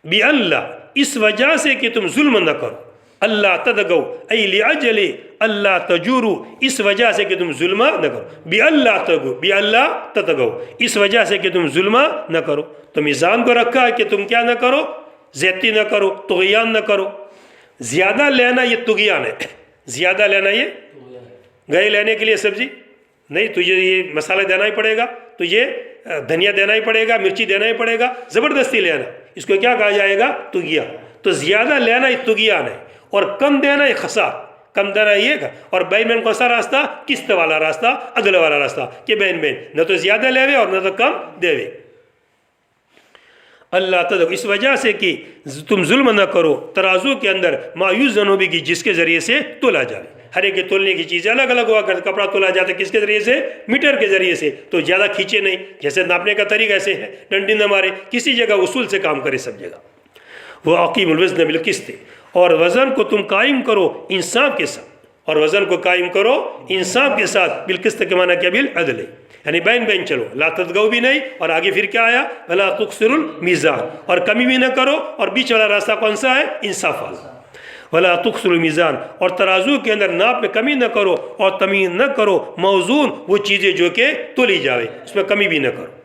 بی اللہ، اس وجہ سے کہ تم ظلم نہ کرو، اللہ تدغوا ای لأجل اللہ تجورو، اس وجہ سے کہ تم ظلم نہ کرو، بی اللہ تدغوا، بی اللہ تدغوا، اس وجہ سے کہ تم ظلم نہ کرو۔ تو میزان کو رکھا ہے کہ تم کیا نہ کرو، زیادتی نہ کرو، طغیان نہ کرو۔ زیادہ لینا یہ طغیان ہے، زیادہ لینا یہ گئے لینے کے لیے سبزی نہیں، تجھے یہ مسالہ دینا ہی پڑے گا، تجھے دھنیا دینا ہی پڑے گا، مرچی دینا ہی پڑے گا، زبردستی لینا، اس کو کیا کہا جائے گا؟ طغیان۔ تو زیادہ لینا یہ طغیان ہے، اور کم دینا یہ خسار، کم دینا یہ گا۔ اور بین بین کون سا راستہ؟ قسط والا راستہ، عدل والا راستہ، کہ بین بین نہ تو زیادہ لے اور نہ تو کم دے۔ اللہ تعالیٰ اس وجہ سے کہ تم ظلم نہ کرو ترازو کے اندر مایوس جنوبی کی، جس کے ذریعے سے تولا جائے۔ ہر ایک کے تولنے کی چیزیں الگ الگ ہوا کرتے، کپڑا تولا جاتا ہے کس کے ذریعے سے؟ میٹر کے ذریعے سے، تو زیادہ کھینچے نہیں، جیسے ناپنے کا طریقہ ایسے ہے، ڈنڈی نہ مارے، کسی جگہ اصول سے کام کرے سب جگہ۔ وہ عقیم الوزن بالقسط، اور وزن کو تم قائم کرو انصاف کے ساتھ، اور وزن کو قائم کرو انصاف کے ساتھ، بالقسط کے معنی کیا؟ بالعدل، یعنی بین بین چلو، لا تطغوا بھی نہیں، اور آگے پھر کیا آیا؟ ولا تخسروا المیزان، اور کمی بھی نہ کرو، اور بیچ والا راستہ کون سا ہے؟ انصاف والا۔ ولا تخسروا المیزان، اور ترازو کے اندر ناپ میں کمی نہ کرو، اور تمیز نہ کرو موزون وہ چیزیں جو کہ تولی جاوے، اس میں کمی بھی نہ کرو۔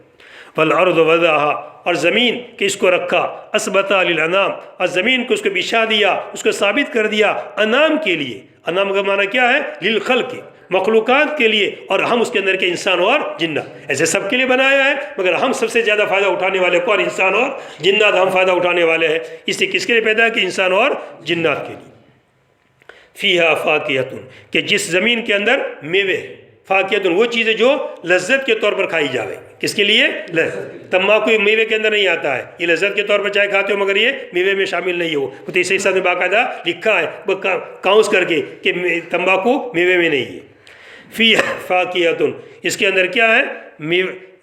والارض وضعها، اور زمین کہ اس کو رکھا، اثبتا للانام، اور زمین کو اس کو بچھا دیا، اس کو ثابت کر دیا انام کے لیے۔ انام کا معنی کیا ہے؟ للخلق، مخلوقات کے لیے، اور ہم اس کے اندر کے انسان اور جنات، ایسے سب کے لیے بنایا ہے، مگر ہم سب سے زیادہ فائدہ اٹھانے والے کون؟ انسان اور جنات، ہم فائدہ اٹھانے والے ہیں۔ اس لیے کس کے لیے پیدا ہے؟ کہ انسان اور جنات کے لیے۔ فیہا فاکہۃ، کہ جس زمین کے اندر میوے، فاکہۃ وہ چیزیں جو لذت کے طور پر کھائی جاوے۔ کس کے لیے؟ تمباکو میوے کے اندر نہیں آتا ہے، یہ لذت کے طور پر چائے کھاتے ہو، مگر یہ میوے میں شامل نہیں ہو۔ تو اسی حساب میں باقاعدہ لکھا ہے کاؤنس کر کے کہ تمباکو میوے میں نہیں ہے۔ فی فاکہۃ، اس کے اندر کیا ہے؟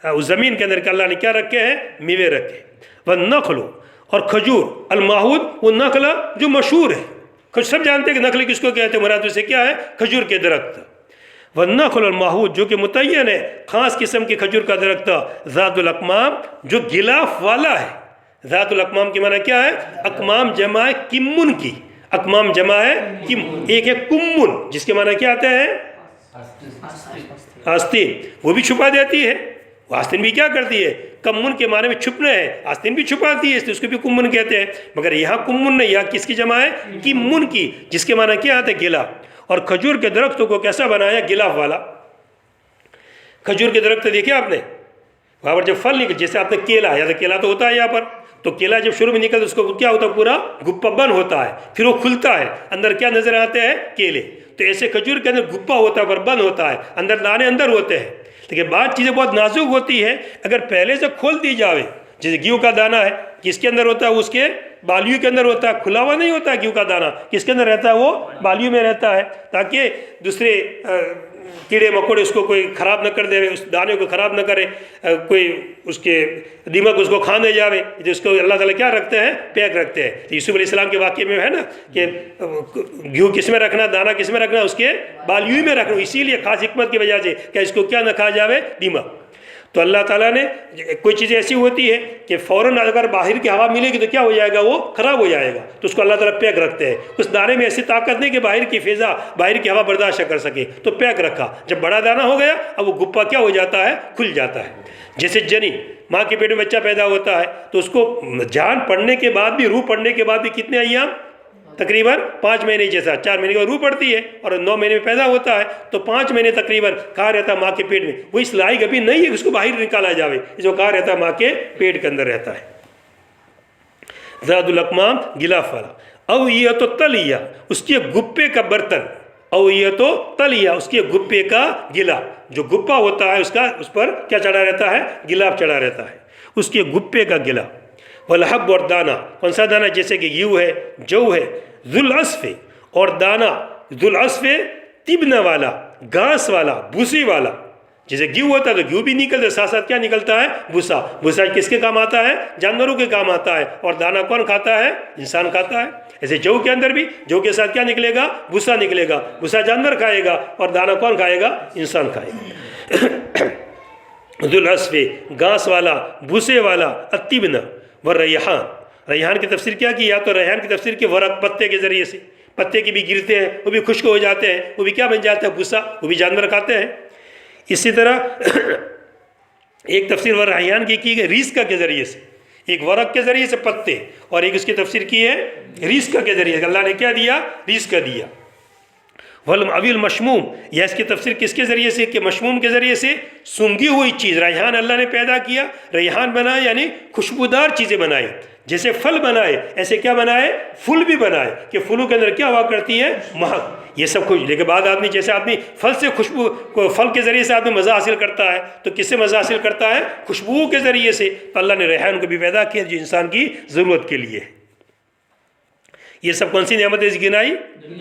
اس زمین کے اندر کہ اللہ نے کیا رکھے ہیں؟ میوے رکھے۔ والنخل، اور کھجور، الماحود وہ نخل جو مشہور ہے، سب جانتے ہیں کہ نخل کس کو کہتے ہیں، مراد سے کیا ہے؟ کھجور کے درخت۔ والنخل الماحود، جو کہ متعین ہے، خاص قسم کی کھجور کا درخت، ذات الاکمام، جو غلاف والا ہے۔ ذات الاکمام کی معنی کیا ہے؟ اکمام جمع ہے کمن کی، اکمام جمع ہے کم، ایک ہے کمن جس کے معنی کیا آتا ہے؟ آستین، وہ بھی چھپا دیتی ہے۔ وہ آستین بھی کیا کرتی ہے؟ کمن کے معنی میں چھپنا ہے، آستین بھی چھپاتی ہے، اس لیے اس کو بھی کمن کہتے ہیں۔ مگر یہاں کمن نہیں، یہاں کس کی جمع ہے؟ کمن کی، جس کے معنی کیا آتا ہے؟ گلا۔ اور کھجور کے درختوں کو کیسا بنایا؟ گلاف والا۔ کھجور کے درخت دیکھے آپ نے، وہاں پر جب پھل نکل، جیسے آپ نے کیلا، یا تو کیلا تو ہوتا ہے یہاں پر، تو کیلا جب شروع میں نکلتا اس کو کیا ہوتا ہے؟ پورا گپا بند ہوتا ہے، پھر وہ کھلتا ہے، اندر کیا نظر آتے ہیں؟ کیلے۔ تو ایسے کھجور کے اندر گپا ہوتا ہے پر بند ہوتا ہے، اندر دانے اندر ہوتے ہیں۔ لیکن بعض چیزیں بہت نازک ہوتی ہیں، اگر پہلے سے کھول دی جاوے، جیسے گیہوں کا دانہ ہے، کس کے اندر ہوتا ہے؟ اس کے بالیوں کے اندر ہوتا ہے، کھلا ہوا نہیں ہوتا ہے گیہوں کا دانہ، کس کے اندر رہتا ہے؟ وہ بالیوں میں رہتا ہے، تاکہ دوسرے کیڑے مکوڑے اس کو کوئی خراب نہ کر دے، اس دانے کو خراب نہ کرے، کوئی اس کے دیمک اس کو کھا نہ جاوے، جس کو اللہ تعالیٰ کیا رکھتے ہیں؟ پیک رکھتے ہیں۔ یوسف علیہ السلام کے واقعے میں ہے نا کہ گیہوں کس میں رکھنا، دانہ کس میں رکھنا؟ اس کے بالیوں میں رکھنا، اسی لیے خاص حکمت کی وجہ سے کہ اس کو کیا نہ کھا جاوے؟ دیمک۔ تو اللہ تعالیٰ نے کوئی چیزیں ایسی ہوتی ہے کہ فوراً اگر باہر کی ہوا ملے گی تو کیا ہو جائے گا؟ وہ خراب ہو جائے گا، تو اس کو اللہ تعالیٰ پیک رکھتے ہیں۔ اس دانے میں ایسی طاقت نہیں کہ باہر کی فضا، باہر کی ہوا برداشت کر سکے، تو پیک رکھا۔ جب بڑا دانہ ہو گیا اب وہ گپا کیا ہو جاتا ہے؟ کھل جاتا ہے۔ جیسے جنی، ماں کے پیٹ میں بچہ پیدا ہوتا ہے تو اس کو جان پڑنے کے بعد بھی، روح پڑنے کے بعد بھی کتنے ایام؟ تقریباً 5 مہینے، جیسا 4 مہینے کا روح پڑتی ہے اور 9 مہینے میں پیدا ہوتا ہے، تو 5 مہینے تقریباً کہا رہتا ہے ماں کے پیٹ میں۔ وہ اس لائق ابھی نہیں ہے کہ اس کو باہر نکالا جاوے، جو کہا رہتا ہے ماں کے پیٹ کے اندر رہتا ہے۔ ذات الاکمام، غلاف والا۔ اوعیۃ تلیہ، اس کے گپے کا برتن، اوعیۃ تلیہ، اس کے گپے کا گلا، جو گپا ہوتا ہے اس پر کیا چڑھا رہتا ہے؟ غلاف چڑھا رہتا ہے، اس کے گپے کا گلا۔ والحب، اور دانہ، کون سا دانہ؟ جیسے کہ گیہوں ہے، جو ہے۔ ذوالعصف، اور دانہ، ذوالعصف تبن والا، گھاس والا، بھوسی والا۔ جیسے گیہوں ہوتا ہے تو گیہوں بھی نکلتا ہے، ساتھ ساتھ کیا نکلتا ہے؟ بھوسا۔ بھوسا کس کے کام آتا ہے؟ جانوروں کے کام آتا ہے۔ اور دانہ کون کھاتا ہے؟ انسان کھاتا ہے۔ ایسے جو کے اندر بھی، جو کے ساتھ کیا نکلے گا؟ بھوسا نکلے گا۔ بھوسا جانور کھائے گا اور دانہ کون کھائے گا؟ انسان کھائے گا۔ ذوالعصف، گھاس والا، بھوسے والا، التبن والریحان۔ ریحان کی تفسیر کیا کی؟ یا تو ریحان کی تفسیر کی ورق، پتے کے ذریعے سے، پتے کی بھی گرتے ہیں، وہ بھی خشک ہو جاتے ہیں، وہ بھی کیا بن جاتا ہے؟ بھوسا، وہ بھی جانور کھاتے ہیں۔ اسی طرح ایک تفسیر ریحان کی گئی ریزقہ کے ذریعے سے، ایک ورق کے ذریعے سے پتے، اور ایک اس کی تفسیر کی ہے ریزق کے ذریعے سے، اللہ نے کیا دیا؟ ریزق دیا۔ ابھی المشموم، یا اس کی تفسیر کس کے ذریعے سے؟ کہ مشموم کے ذریعے سے سونگھی ہوئی چیز، ریحان اللہ نے پیدا کیا، ریحان بنائے یعنی خوشبودار چیزیں بنائے، جیسے پھل بنائے ایسے کیا بنائے؟ پھول بھی بنائے، کہ پھولوں کے اندر کیا ہوا کرتی ہے؟ مہک، یہ سب کچھ۔ لیکن بعد آدمی، جیسے آدمی پھل سے پھل کے ذریعے سے آدمی مزہ حاصل کرتا ہے، تو کس سے مزہ حاصل کرتا ہے؟ خوشبو کے ذریعے سے۔ تو اللہ نے ریحان کو بھی پیدا کیا جو انسان کی ضرورت کے لیے ہے۔ یہ سب کون سی نعمتیں گنائی؟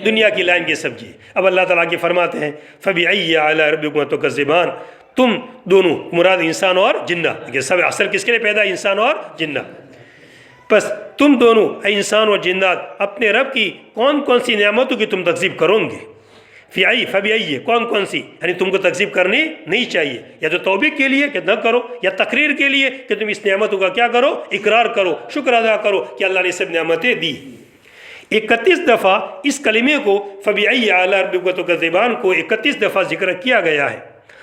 دنیا کی لائن کی سبزی۔ اب اللہ تعالیٰ کی فرماتے ہیں فَبِأَيِّ آلَاءِ رَبِّكُمَا تُكَذِّبَانِ، تم دونوں، مراد انسان اور جنہ، کہ سب اصل کس کے لیے پیدا؟ انسان اور جنہ۔ پس تم دونوں اے انسان اور جنات اپنے رب کی کون کون سی نعمتوں کی تم تکذیب کرو گے؟ فَبِأَيِّ، کون سی، یعنی تم کو تکذیب کرنی نہیں چاہیے، یا تو توبہ کے لیے کہ نہ کرو، یا تقریر کے لیے کہ تم اس نعمتوں کا کیا کرو؟ اقرار کرو، شکر ادا کرو کہ اللہ نے سب نعمتیں دی۔ 31 دفعہ اس کلمے کو فَبِأَيِّ آلَاءِ رَبِّكُمَا تُكَذِّبَانِ کو 31 دفعہ ذکر کیا گیا ہے،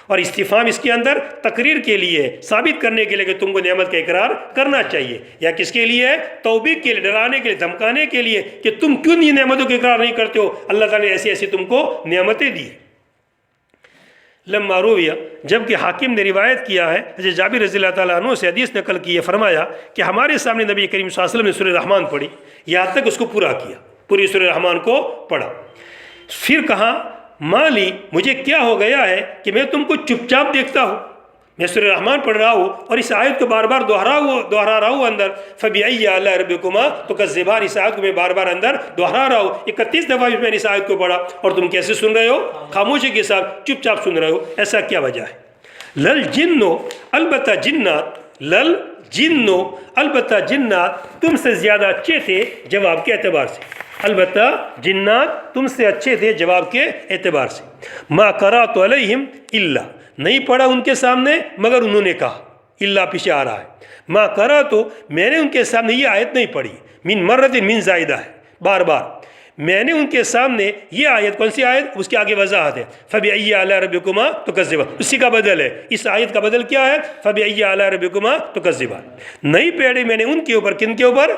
اور استفہام اس کے اندر تقریر کے لیے، ثابت کرنے کے لیے کہ تم کو نعمت کا اقرار کرنا چاہیے، یا کس کے لیے ہے؟ توبیخ کے لیے، ڈرانے کے لیے، دھمکانے کے لیے کہ تم کیوں یہ نعمتوں کا اقرار نہیں کرتے ہو، اللہ تعالیٰ نے ایسی ایسی تم کو نعمتیں دی۔ لما رویہ، جبکہ حاکم نے روایت کیا ہے، حضرت جابر رضی اللہ تعالیٰ عنہ سے حدیث نقل کی ہے، فرمایا کہ ہمارے سامنے نبی کریم صلی اللہ علیہ وسلم نے سورہ رحمان پڑھی، یہاں تک اس کو پورا کیا، پوری سورہ رحمان کو پڑھا۔ پھر کہا مالی، مجھے کیا ہو گیا ہے کہ میں تم کو چپ چاپ دیکھتا ہوں، میں سورہ رحمان پڑھ رہا ہوں اور اس آیت کو بار بار دہرا رہا ہوں اندر، فَبِأَيِّ آلَاءِ رَبِّكُمَا تُكَذِّبَانِ، اس آیت کو میں بار بار اندر دہرا رہا ہوں، 31 دفعہ میں نے اس آیت کو پڑھا، اور تم کیسے سن رہے ہو؟ خاموشی کے ساتھ چپ چاپ سن رہے ہو، ایسا کیا وجہ ہے؟ لل جنو، البتہ جنات، لل جنو، البتہ جنات تم سے زیادہ اچھے تھے جواب کے اعتبار سے، البتہ جنات تم سے اچھے تھے جواب کے اعتبار سے۔ ما قرأت علیہم الا، نہیں پڑھا ان کے سامنے مگر انہوں نے کہا، الا پیچھے آ رہا ہے، ما قرأت، میں نے ان کے سامنے یہ آیت نہیں پڑھی، من مرت من زائدہ ہے، بار بار میں نے ان کے سامنے یہ آیت، کون سی آیت؟ اس کے آگے وضاحت ہے، فَبِأَيِّ آلَاءِ رَبِّكُمَا تُكَذِّبَانِ، اسی کا بدل ہے، اس آیت کا بدل کیا ہے؟ فَبِأَيِّ آلَاءِ رَبِّكُمَا تُكَذِّبَانِ۔ نہیں پڑھی میں نے ان کے اوپر، کن کے اوپر؟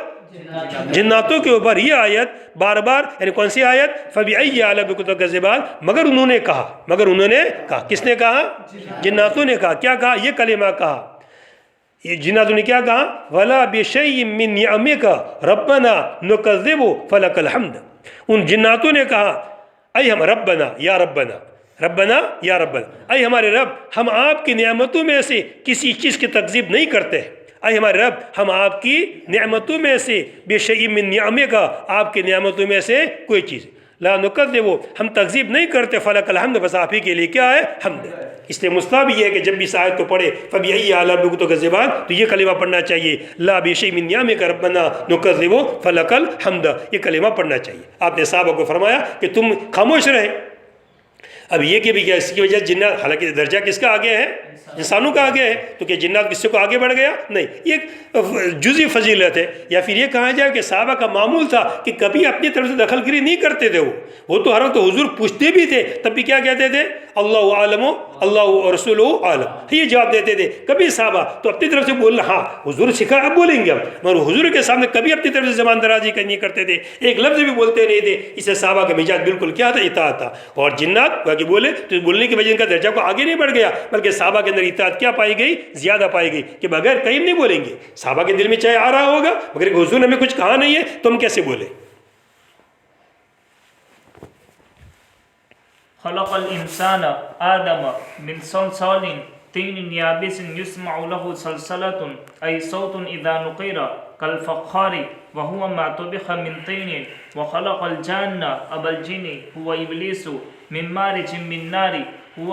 جناتوں کے اوپر یہ آیت بار بار، یعنی کون سی آیت؟ فَبِأَيِّ آلَاءِ رَبِّكُمَا تُكَذِّبَانِ، مگر انہوں نے کہا، کس نے کہا؟ جناتوں نے کہا، کیا کہا؟ یہ کلمہ کہا، یہ جناتوں نے کیا کہا؟ وَلَا بِشَيْءٍ مِّن نِعَمِكَ رَبَّنَا نُكَذِّبُ فَلَكَ الْحَمْدُ، ان جناتوں نے کہا اے ہم ربنا یا ربنا، ربنا یا ربنا، اے ہمارے رب ہم آپ کی نعمتوں میں سے کسی چیز کی تکذیب نہیں کرتے، اے ہمارے رب ہم آپ کی نعمتوں میں سے بِشَيْءٍ مِّن نِعَمِكَ، آپ کی نعمتوں میں سے کوئی چیز، لا نُكَذِّبُ، ہم تکذیب نہیں کرتے، فَلَكَ الْحَمْدُ، بس آپ ہی کے لیے کیا ہے؟ حمد۔ اس لیے مستحب یہ ہے کہ جب بھی اس آیت کو پڑھے فَبِأَيِّ آلَاءِ رَبِّكُمَا تُكَذِّبَانِ تو یہ کلمہ پڑھنا چاہیے، لا بِشَيْءٍ مِّن نِعَمِكَ رَبَّنَا نُكَذِّبُ فَلَكَ الْحَمْدُ، یہ کلمہ پڑھنا چاہیے۔ آپ نے صحابہ کو فرمایا کہ تم خاموش رہے۔ اب یہ کہ بھی کیا اس کی وجہ جنات، حالانکہ درجہ کس کا آگے ہے؟ انسانوں کا آگے ہے، تو کہ جنات کس سے کو آگے بڑھ گیا؟ نہیں، یہ ایک جزئی فضیلت ہے۔ یا پھر یہ کہا جائے کہ صحابہ کا معمول تھا کہ کبھی اپنی طرف سے دخل گیری نہیں کرتے تھے، وہ تو ہر وقت حضور پوچھتے بھی تھے، تب بھی کیا کہتے تھے؟ اللہ عالم، اللہ و رسولہ عالم، یہ جواب دیتے تھے۔ کبھی صحابہ تو اپنی طرف سے بولنا، ہاں حضور سکھا اب بولیں گے ہم، مگر حضور کے سامنے کبھی اپنی طرف سے زبان درازی نہیں کرتے تھے، ایک لفظ بھی بولتے نہیں تھے۔ اس سے صحابہ کا مزاج بالکل کیا تھا؟ اطاعت تھا۔ اور جنات کہ بولے تو بولنے کی وجہ ان کا درجہ کو آگے نہیں بڑھ گیا، بلکہ صحابہ کے اندر اطاعت کیا پائی گئی؟ زیادہ پائی گئی، کہ بغیر کہیں نہیں بولیں گے۔ صحابہ کے دل میں چاہے آ رہا ہوگا مگر حضور نے ہمیں کچھ کہا نہیں ہے تو ہم کیسے بولے؟ خلق الانسان آدم من صلصال طين يابس يسمع له صلصلة أي صوت إذا نقر كالفخار وهو ما طبخ من طين وخلق الجان أبا الجن هو إبليس من مارج من نار هو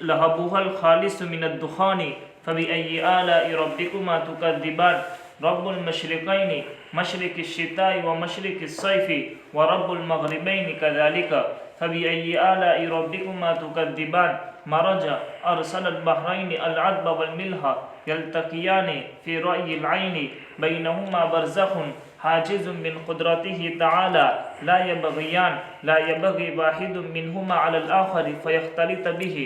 لهبها الخالص من الدخان فبأي آلاء ربكما تكذبان رب المشرقين مشرق الشتاء ومشرق الصيف ورب المغربين كذلك فبأي آلاء ربكما تكذبان مرج أرسل البحرين العذب والملح يلتقيان في رأي العين بينهما برزخ حاجز من قدرته تعالى لا يبغيان لا يبغي واحد منهما على الآخر فيختلط به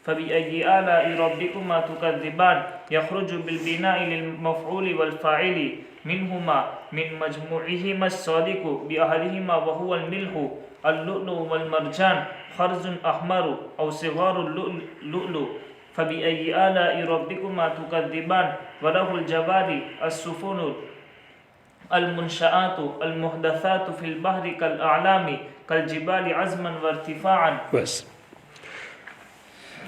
فبأي آلاء ربكما تكذبان يخرج بالبناء للمفعول والفاعل منهما من مجموعهما الصادق بأحدهما وهو الملح اللؤلؤ والمرجان خرز أحمر أو صغار اللؤلؤ فبأي آلاء ربكما تكذبان وله الجوار السفن المنشآت المحدثات في البحر كالأعلام كالجبال عزما وارتفاعا بس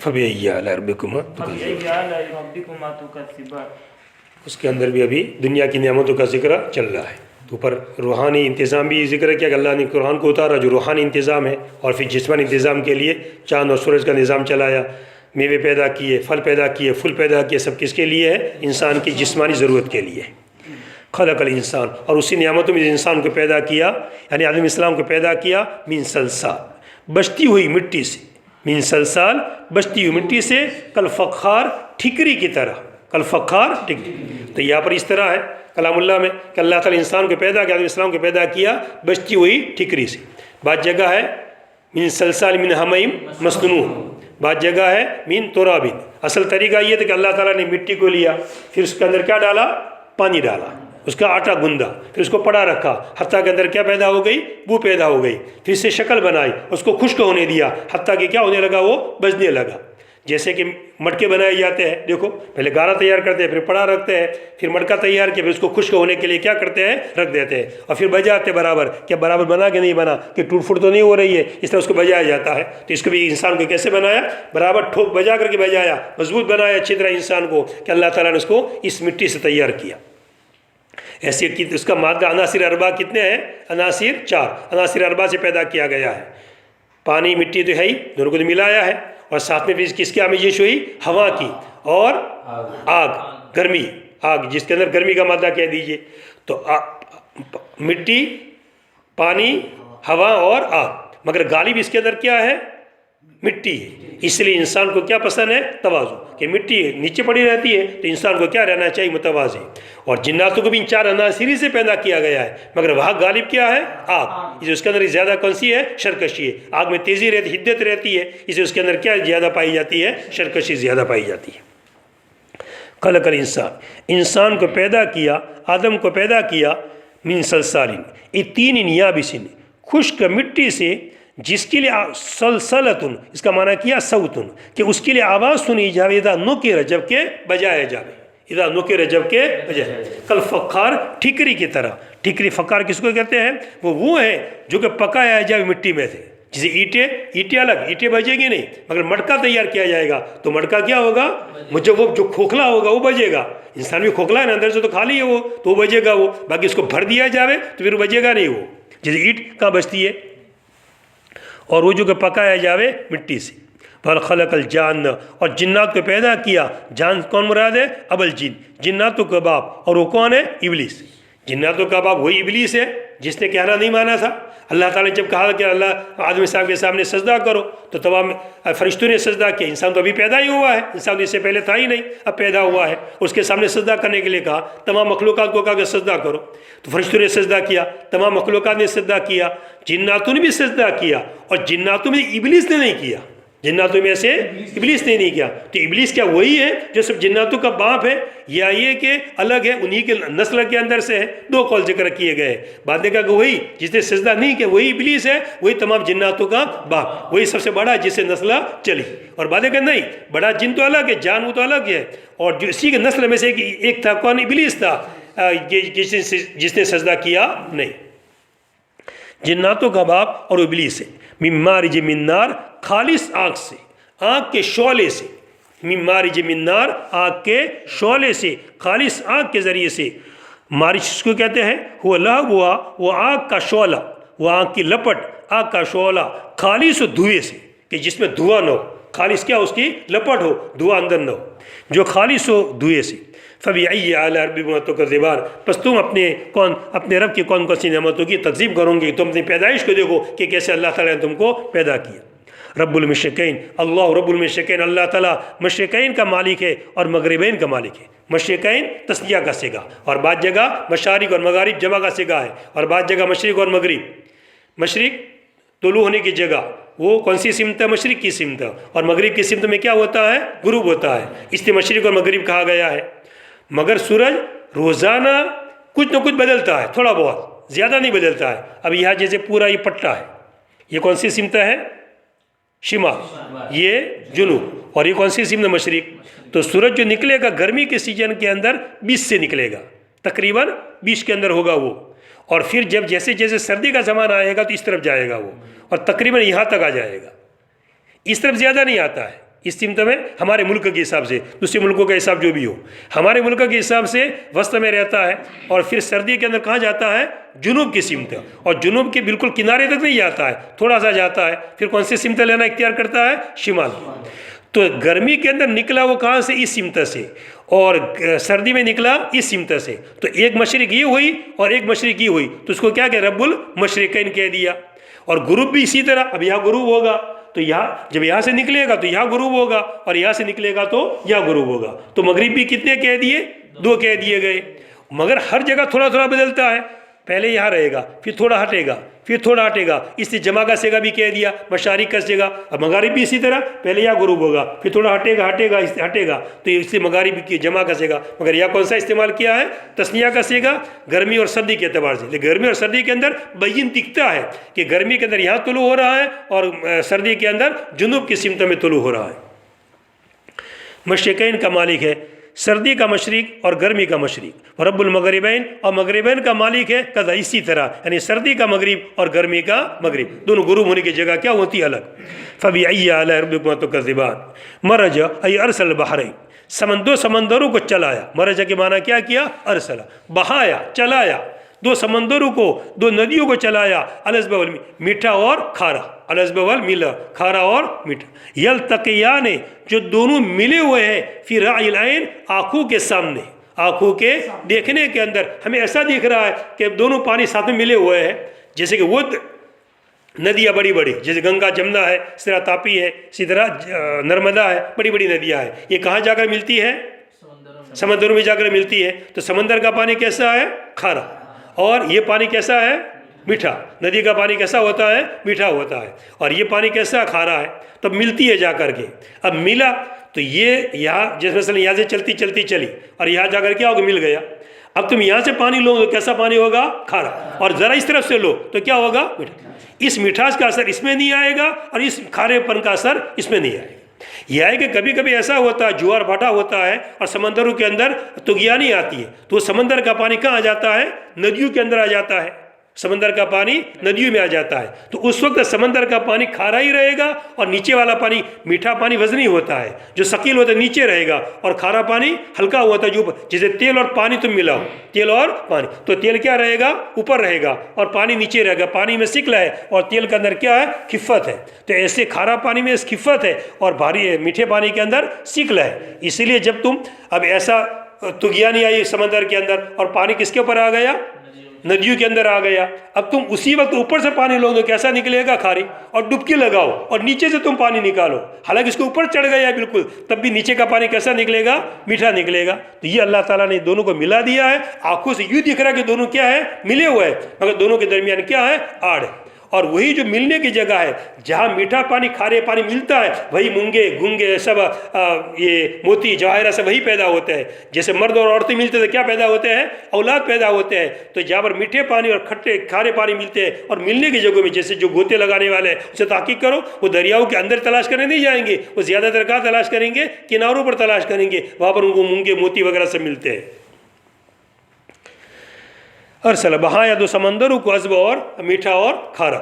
فبأي آلاء ربكما فبأي آلاء ربكما تكذبان. اس کے اندر بھی ابھی دنیا کی نعمتوں کا ذکر چل رہا ہے. تو اوپر روحانی انتظام بھی ذکر کیا کہ اللہ نے قرآن کو اتارا جو روحانی انتظام ہے، اور پھر جسمانی انتظام کے لیے چاند اور سورج کا نظام چلایا، میوے پیدا کیے، پھل پیدا کیے، پھول پیدا کیے. سب کس کے لیے ہے؟ انسان کی جسمانی ضرورت کے لیے. خلق الانسان، اور اسی نعمتوں میں انسان کو پیدا کیا، یعنی آدم اسلام کو پیدا کیا من سلسال، بچتی ہوئی مٹی سے، من سلسال بچتی ہوئی مٹی سے، کل فخار ٹھکری کی طرح، کل فخار ٹھکری. تو یہاں پر اس طرح ہے کلام اللہ میں کہ اللہ تعالیٰ انسان کو پیدا کیا، آدم اسلام کو پیدا کیا بچتی ہوئی ٹھکری سے. بعض جگہ ہے من سلسال من حمیم مسنون، بعض جگہ ہے من ترابین. اصل طریقہ یہ تھا کہ اللہ تعالیٰ نے مٹی کو لیا، پھر اس کے اندر کیا ڈالا؟ پانی ڈالا، اس کا آٹا گندا، پھر اس کو پڑا رکھا، حتیٰ کہ اندر کیا پیدا ہو گئی؟ بو پیدا ہو گئی. پھر سے شکل بنائی، اس کو خشک ہونے دیا، حتیٰ کہ کیا ہونے لگا؟ وہ بجنے لگا. جیسے کہ مٹکے بنائے جاتے ہیں، دیکھو پہلے گارا تیار کرتے ہیں، پھر پڑا رکھتے ہیں، پھر مٹکا تیار کیا، پھر اس کو خشک ہونے کے لیے کیا کرتے ہیں؟ رکھ دیتے ہیں، اور پھر بجاتے برابر. کیا برابر بنا کہ نہیں بنا؟ کہ ٹوٹ پھوٹ تو نہیں ہو رہی ہے، اس طرح اس کو بجایا جاتا ہے. تو اس کو بھی انسان کو کیسے بنایا؟ برابر ٹھوک بجا کر کے بجایا، مضبوط بنایا اچھی طرح انسان کو، کہ اللہ تعالیٰ نے اس کو اس مٹی سے تیار کیا. ایسے اس کا مادہ عناصر اربع کتنے ہیں؟ عناصر 4 عناصر اربع سے پیدا کیا گیا ہے. پانی مٹی تو ہے ہی، دونوں کو تو ملایا ہے، اور ساتھ میں پھر کس کی آمیزش ہوئی؟ ہوا کی، اور آگ، گرمی، آگ جس کے اندر گرمی کا مادہ کہہ دیجئے. تو مٹی، پانی، ہوا اور آگ، مگر غالب اس کے اندر کیا ہے؟ مٹی ہے. اس لیے انسان کو کیا پسند ہے؟ توازن، کہ مٹی نیچے پڑی رہتی ہے تو انسان کو کیا رہنا چاہیے؟ متوازی. اور جناتوں کو بھی ان 4 عناصر سے پیدا کیا گیا ہے، مگر وہاں غالب کیا ہے؟ آگ. اس کے اندر زیادہ کون سی ہے؟ شرکشی ہے. آگ میں تیزی رہتی، حدت رہتی ہے، اسے اس کے اندر کیا زیادہ پائی جاتی ہے؟ شرکشی زیادہ پائی جاتی ہے. خلق الانسان، انسان کو پیدا کیا، آدم کو پیدا کیا من سلسالین، یہ 3 یابسین، خشک مٹی سے، جس کے لیے سلسلتن، اس کا معنی کیا؟ صوتن، کہ اس کے لیے آواز سنی جاوے، اذا نکر، جب کہ بجایا جاوے، اذا نکر، جب کہ بجایا. کل فخار ٹھکری کی طرح. ٹھکری فخار کس کو کہتے ہیں؟ وہ ہے جو کہ پکایا جائے مٹی میں سے. جسے اینٹیں الگ، اینٹیں بجے گی نہیں، مگر مٹکا تیار کیا جائے گا تو مٹکا کیا ہوگا؟ وہ جو کھوکھلا ہوگا وہ بجے گا. انسان بھی کھوکھلا ہے نا، اندر سے تو خالی ہے وہ، تو وہ بجے گا. وہ باقی اس کو بھر دیا جاوے تو پھر بجے گا نہیں. وہ جیسے اینٹ کہاں بجتی ہے، اور وہ جو کہ پکایا جاوے مٹی سے. خلق الجان، اور جنات کو پیدا کیا. جان کون مراد ہے؟ ابل جن، جناتوں کا باپ. اور وہ کون ہے؟ ابلیس. جناتوں کا باپ وہی ابلیس ہے جس نے کہنا نہیں مانا تھا. اللہ تعالیٰ نے جب کہا کہ اللہ آدم صاحب کے سامنے سجدہ کرو تو تمام فرشتوں نے سجدہ کیا. انسان تو ابھی پیدا ہی ہوا ہے، انسان تو اس سے پہلے تھا ہی نہیں، اب پیدا ہوا ہے. اس کے سامنے سجدہ کرنے کے لیے کہا، تمام مخلوقات کو کہا کہ سجدہ کرو. تو فرشتوں نے سجدہ کیا، تمام مخلوقات نے سجدہ کیا، جناتوں نے بھی سجدہ کیا. اور جناتوں میں ابلیس نے نہیں کیا، جناتوں میں سے ابلیس نے نہیں کیا. تو ابلیس کیا وہی ہے جو سب جناتوں کا باپ ہے، یا یہ کہ الگ ہے، انہی کے نسل کے اندر سے ہے؟ 2 قول ذکر کیے گئے. بعد نے کہا کہ وہی جس نے سجدہ نہیں کیا وہی ابلیس ہے، وہی تمام جناتوں کا باپ، وہی سب سے بڑا جس سے نسل چلی. اور بعد نے کہا نہیں، بڑا جن تو الگ ہے، جان وہ تو الگ ہے، اور جو اسی کے نسل میں سے ایک تھا، کون؟ ابلیس تھا، جس نے سجدہ کیا نہیں. جناتوں کا باپ اور ابلیس ہے. من مارج من نار، خالص آگ سے، آگ کے شعلے سے. من مارج من نار، آگ کے شعلے سے، خالص آگ کے ذریعے سے. مارج اس کو کہتے ہیں، وہ لہب ہوا، وہ آگ کا شعلہ، وہ آگ کی لپٹ، آگ کا شعلہ، خالص دھوئے سے، کہ جس میں دھواں نہ ہو. خالص کیا؟ اس کی لپٹ ہو، دھواں اندر نہ ہو، جو خالص ہو دھوئے سے. فبأي آلاء ربكما تكذبان، پس تم اپنے رب کی کون سی نعمتوں کی تکذیب کرو گے. تم اپنی پیدائش کو دیکھو کہ کیسے اللہ تعالیٰ نے تم کو پیدا کیا. رب المشرقین، اللہ رب المشرقین، اللہ تعالیٰ مشرقین کا مالک ہے اور مغربین کا مالک ہے. مشرقین تسنیہ کا صیغہ، اور بعض جگہ مشارق اور مغارب جمع کا صیغہ ہے، اور بعض جگہ مشرق اور مغرب. مشرق طلوع ہونے کی جگہ، وہ کون سی سمت ہے؟ مشرق کی سمت، اور مغرب کی سمت میں کیا ہوتا ہے؟ غروب ہوتا ہے، اس لیے مشرق اور مغرب کہا گیا ہے۔ مگر سورج روزانہ کچھ نہ کچھ بدلتا ہے، تھوڑا بہت، زیادہ نہیں بدلتا ہے۔ اب یہاں جیسے پورا یہ پٹا ہے، یہ کون سی سمت ہے؟ شمال، یہ جنوب، اور یہ کون سی سمت؟ مشرق۔ تو سورج جو نکلے گا گرمی کے سیزن کے اندر 20 سے نکلے گا، تقریباً 20 کے اندر ہوگا وہ، اور پھر جب جیسے جیسے سردی کا زمانہ آئے گا تو اس طرف جائے گا وہ، اور تقریباً یہاں تک آ جائے گا، اس طرف زیادہ نہیں آتا ہے اس سمت میں، ہمارے ملک کے حساب سے، دوسرے ملکوں کا حساب جو بھی ہو، ہمارے ملک کے حساب سے وسط میں رہتا ہے، اور پھر سردی کے اندر کہاں جاتا ہے؟ جنوب کی سمت، اور جنوب کے بالکل کنارے تک نہیں جاتا ہے، تھوڑا سا جاتا ہے، پھر کون سی سمت لینا اختیار کرتا ہے؟ شمال۔ تو گرمی کے اندر نکلا وہ کہاں سے؟ اس سمت سے، اور سردی میں نکلا اس سمت سے، تو ایک مشرق یہ ہوئی اور ایک مشرق یہ ہوئی، تو اس کو کیا کہ رب المشرقین کہہ دیا۔ اور غروب بھی اسی طرح، اب یہاں غروب ہوگا تو یہاں، جب یہاں سے نکلے گا تو یہاں غروب ہوگا، اور یہاں سے نکلے گا تو یہاں غروب ہوگا۔ تو مغرب بھی کتنے کہہ دیے؟ 2 کہہ دیے گئے، مگر ہر جگہ تھوڑا تھوڑا بدلتا ہے، پہلے یہاں رہے گا، پھر تھوڑا ہٹے گا، پھر تھوڑا ہٹے گا، اس لیے جمع کا سیگا بھی کہہ دیا، مشارق کا سیگا۔ اب مغرب بھی اسی طرح، پہلے یہاں غروب ہوگا، پھر تھوڑا ہٹے گا ہٹے گا، تو اس لیے مغرب کی جمع کا سیگا۔ مگر یہاں کون سا استعمال کیا ہے؟ تسنیہ کا سیگا، گرمی اور سردی کے اعتبار سے۔ لیکن گرمی اور سردی کے اندر بین دکھتا ہے کہ گرمی کے اندر یہاں طلوع ہو رہا ہے، اور سردی کے اندر جنوب کی سمت میں طلوع ہو رہا ہے۔ مشرقین کا مالک ہے، سردی کا مشرق اور گرمی کا مشرق، رب المغربین، اور مغربین کا مالک ہے کذا، اسی طرح، یعنی سردی کا مغرب اور گرمی کا مغرب، دونوں غروب ہونے کی جگہ کیا ہوتی ہے؟ الگ۔ فَبِأَيِّ آلَاءِ رَبِّكُمَا تُكَذِّبَانِ مَرَجَ أَيْ أَرْسَلَ الْبَحْرَيْنِ، دو سمندروں کو چلایا، مرج کے معنی کیا کیا؟ ارسلا، بہایا، چلایا، 2 سمندروں کو، 2 ندیوں کو چلایا، العذب والمیٹھا، میٹھا اور کھارا، العذب والمیٹھا، کھارا اور میٹھا، یلتقیان، جو دونوں ملے ہوئے ہیں، فی رعی العین، آنکھوں کے سامنے، آنکھوں کے دیکھنے کے اندر ہمیں ایسا دکھ رہا ہے کہ دونوں پانی ساتھ میں ملے ہوئے ہیں، جیسے کہ وہ ندیاں بڑی بڑی، جیسے گنگا جمنا ہے، اس طرح تاپی ہے، اسی طرح نرمدا ہے، بڑی بڑی ندیاں ہیں، یہ کہاں جا کر ملتی ہے؟ سمندروں میں جا کر ملتی ہے۔ تو سمندر کا پانی کیسا ہے؟ کھارا، اور یہ پانی کیسا ہے؟ میٹھا۔ ندی کا پانی کیسا ہوتا ہے؟ میٹھا ہوتا ہے، اور یہ پانی کیسا؟ کھارا ہے۔ تب ملتی ہے جا کر کے، اب ملا تو یہ یہاں، جیسے مثلا یہاں سے چلتی چلتی چلی، اور یہاں جا کر کیا ہوگا؟ مل گیا۔ اب تم یہاں سے پانی لو تو کیسا پانی ہوگا؟ کھارا، اور ذرا اس طرف سے لو تو کیا ہوگا؟ میٹھا۔ اس مٹھاس کا اثر اس میں نہیں آئے گا، اور اس کھارے پن کا اثر اس میں نہیں آئے گا۔ یہ ہے کہ کبھی کبھی ایسا ہوتا ہے، جوار بھاٹا ہوتا ہے اور سمندروں کے اندر طغیانی آتی ہے، تو وہ سمندر کا پانی کہاں آ جاتا ہے؟ ندیوں کے اندر آ جاتا ہے، سمندر کا پانی ندیوں میں آ جاتا ہے، تو اس وقت سمندر کا پانی کھارا ہی رہے گا، اور نیچے والا پانی، میٹھا پانی وزنی ہوتا ہے، جو ثقیل ہوتا ہے نیچے رہے گا، اور کھارا پانی ہلکا ہوتا ہے، جو جیسے تیل اور پانی تم ملاؤ، تیل اور پانی، تو تیل کیا رہے گا؟ اوپر رہے گا، اور پانی نیچے رہے گا۔ پانی میں ثقل ہے اور تیل کے اندر کیا ہے؟ خفت ہے۔ تو ایسے کھارا پانی میں خفت ہے، اور بھاری میٹھے پانی کے اندر ثقل ہے۔ اسی لیے جب تم اب ایسا طغیانی آئی سمندر کے اندر، اور پانی کس کے اوپر آ گیا؟ ندیوں کے اندر آ گیا، اب تم اسی وقت اوپر سے پانی لو تو کیسا نکلے گا؟ کھاری، اور ڈبکی لگاؤ اور نیچے سے تم پانی نکالو، حالانکہ اس کے اوپر چڑھ گیا ہے بالکل، تب بھی نیچے کا پانی کیسا نکلے گا؟ میٹھا نکلے گا۔ تو یہ اللہ تعالیٰ نے دونوں کو ملا دیا ہے، آنکھوں سے یوں دکھ رہا ہے کہ دونوں کیا ہے؟ ملے ہوئے ہیں، مگر دونوں کے درمیان کیا ہے؟ آڑ ہے۔ اور وہی جو ملنے کی جگہ ہے، جہاں میٹھا پانی کھارے پانی ملتا ہے، وہی مونگے گنگے سب یہ موتی جواہرات سے وہی پیدا ہوتے ہیں۔ جیسے مرد اور عورتیں ملتے تو کیا پیدا ہوتے ہیں؟ اولاد پیدا ہوتے ہیں۔ تو جہاں پر میٹھے پانی اور کھارے پانی ملتے ہیں، اور ملنے کی جگہوں میں جیسے جو گوتے لگانے والے ہیں اسے تحقیق کرو، وہ دریاؤں کے اندر تلاش کرنے نہیں جائیں گے، وہ زیادہ تر کہاں تلاش کریں گے؟ کناروں پر تلاش کریں گے، وہاں پر ان کو مونگے موتی وغیرہ سب ملتے ہیں۔ ارسل، بہایا 2 سمندروں کو، عذب اور میٹھا اور کھارا،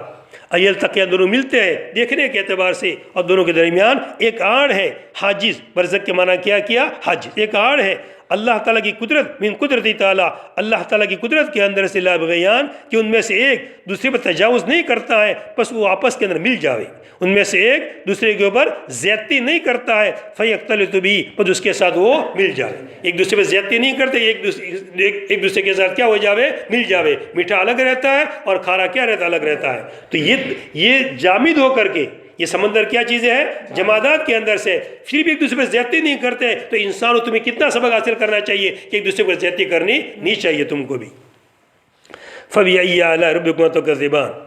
ایلتقیا، دونوں ملتے ہیں دیکھنے کے اعتبار سے، اور دونوں کے درمیان ایک آڑ ہے، حاجز، برزق کے معنی کیا کیا؟ حاجز، ایک آڑ ہے۔ اللہ تعالیٰ کی قدرت، من قدرتی تعالیٰ، اللہ تعالیٰ کی قدرت کے اندر سے لا بغیان، کہ ان میں سے ایک دوسرے پر تجاوز نہیں کرتا ہے، بس وہ آپس کے اندر مل جاوے، ان میں سے ایک دوسرے کے اوپر زیادتی نہیں کرتا ہے، فَيَقْتَلِطُ بِهِ، بس اس کے ساتھ وہ مل جائے، ایک دوسرے پر زیادتی نہیں کرتے، ایک دوسرے کے ساتھ کیا ہو جاوے؟ مل جاوے۔ میٹھا الگ رہتا ہے اور کھارا کیا رہتا ہے؟ الگ رہتا ہے۔ تو یہ جامد ہو کر کے، یہ سمندر کیا چیزیں ہیں؟ جمادات کے اندر سے، پھر بھی ایک دوسرے پر زیادتی نہیں کرتے، تو انسانوں تمہیں کتنا سبق حاصل کرنا چاہیے کہ ایک دوسرے پر زیادتی کرنی نہیں چاہیے تم کو بھی۔ فَبِأَيِّ آلَاءِ رَبِّكُمَا تُكَذِّبَانِ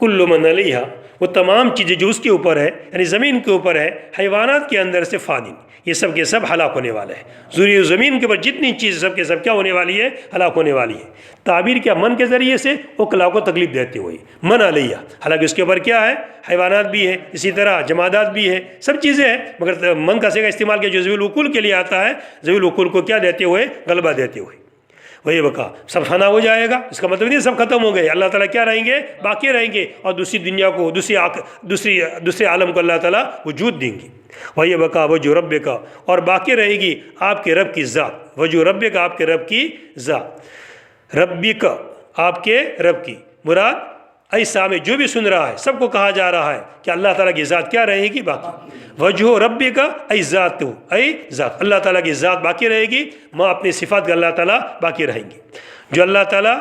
کل من علیہا، وہ تمام چیزیں جو اس کے اوپر ہے یعنی زمین کے اوپر ہے، حیوانات کے اندر سے فانی، یہ سب کے سب ہلاک ہونے والے ہیں۔ ضروری زمین کے اوپر جتنی چیز سب کے سب کیا ہونے والی ہے؟ ہلاک ہونے والی ہے۔ تعبیر کیا؟ من کے ذریعے سے اکلا کو تکلیف دیتے ہوئے، من علیہ، حالانکہ اس کے اوپر کیا ہے؟ حیوانات بھی ہے، اسی طرح جمادات بھی ہے، سب چیزیں ہیں، مگر من کا صیغہ استعمال کیا جو ذوی العقول کے لیے آتا ہے، ذوی العقول کو کیا دیتے ہوئے؟ غلبہ دیتے ہوئے۔ وہی بقا، سب فنا ہو جائے گا، اس کا مطلب نہیں سب ختم ہو گئے، اللہ تعالیٰ کیا رہیں گے؟ باقی رہیں گے، اور دوسری دنیا کو، دوسرے عالم کو اللہ تعالیٰ وجود دیں گے۔ وہی بقا وجہ رب کا، اور باقی رہے گی آپ کے رب کی ذات، وجہ رب کا، آپ کے رب کی ذات، ربی کا، آپ کے رب کی، مراد ایسا میں جو بھی سن رہا ہے سب کو کہا جا رہا ہے کہ اللہ تعالیٰ کی ذات کیا رہے گی؟ باقی۔ وجہ ربی کا ای ذات، ای ذات، اللہ تعالیٰ کی ذات باقی رہے گی، ماں اپنی صفات کا اللہ تعالیٰ باقی رہیں گے۔ جو اللہ تعالیٰ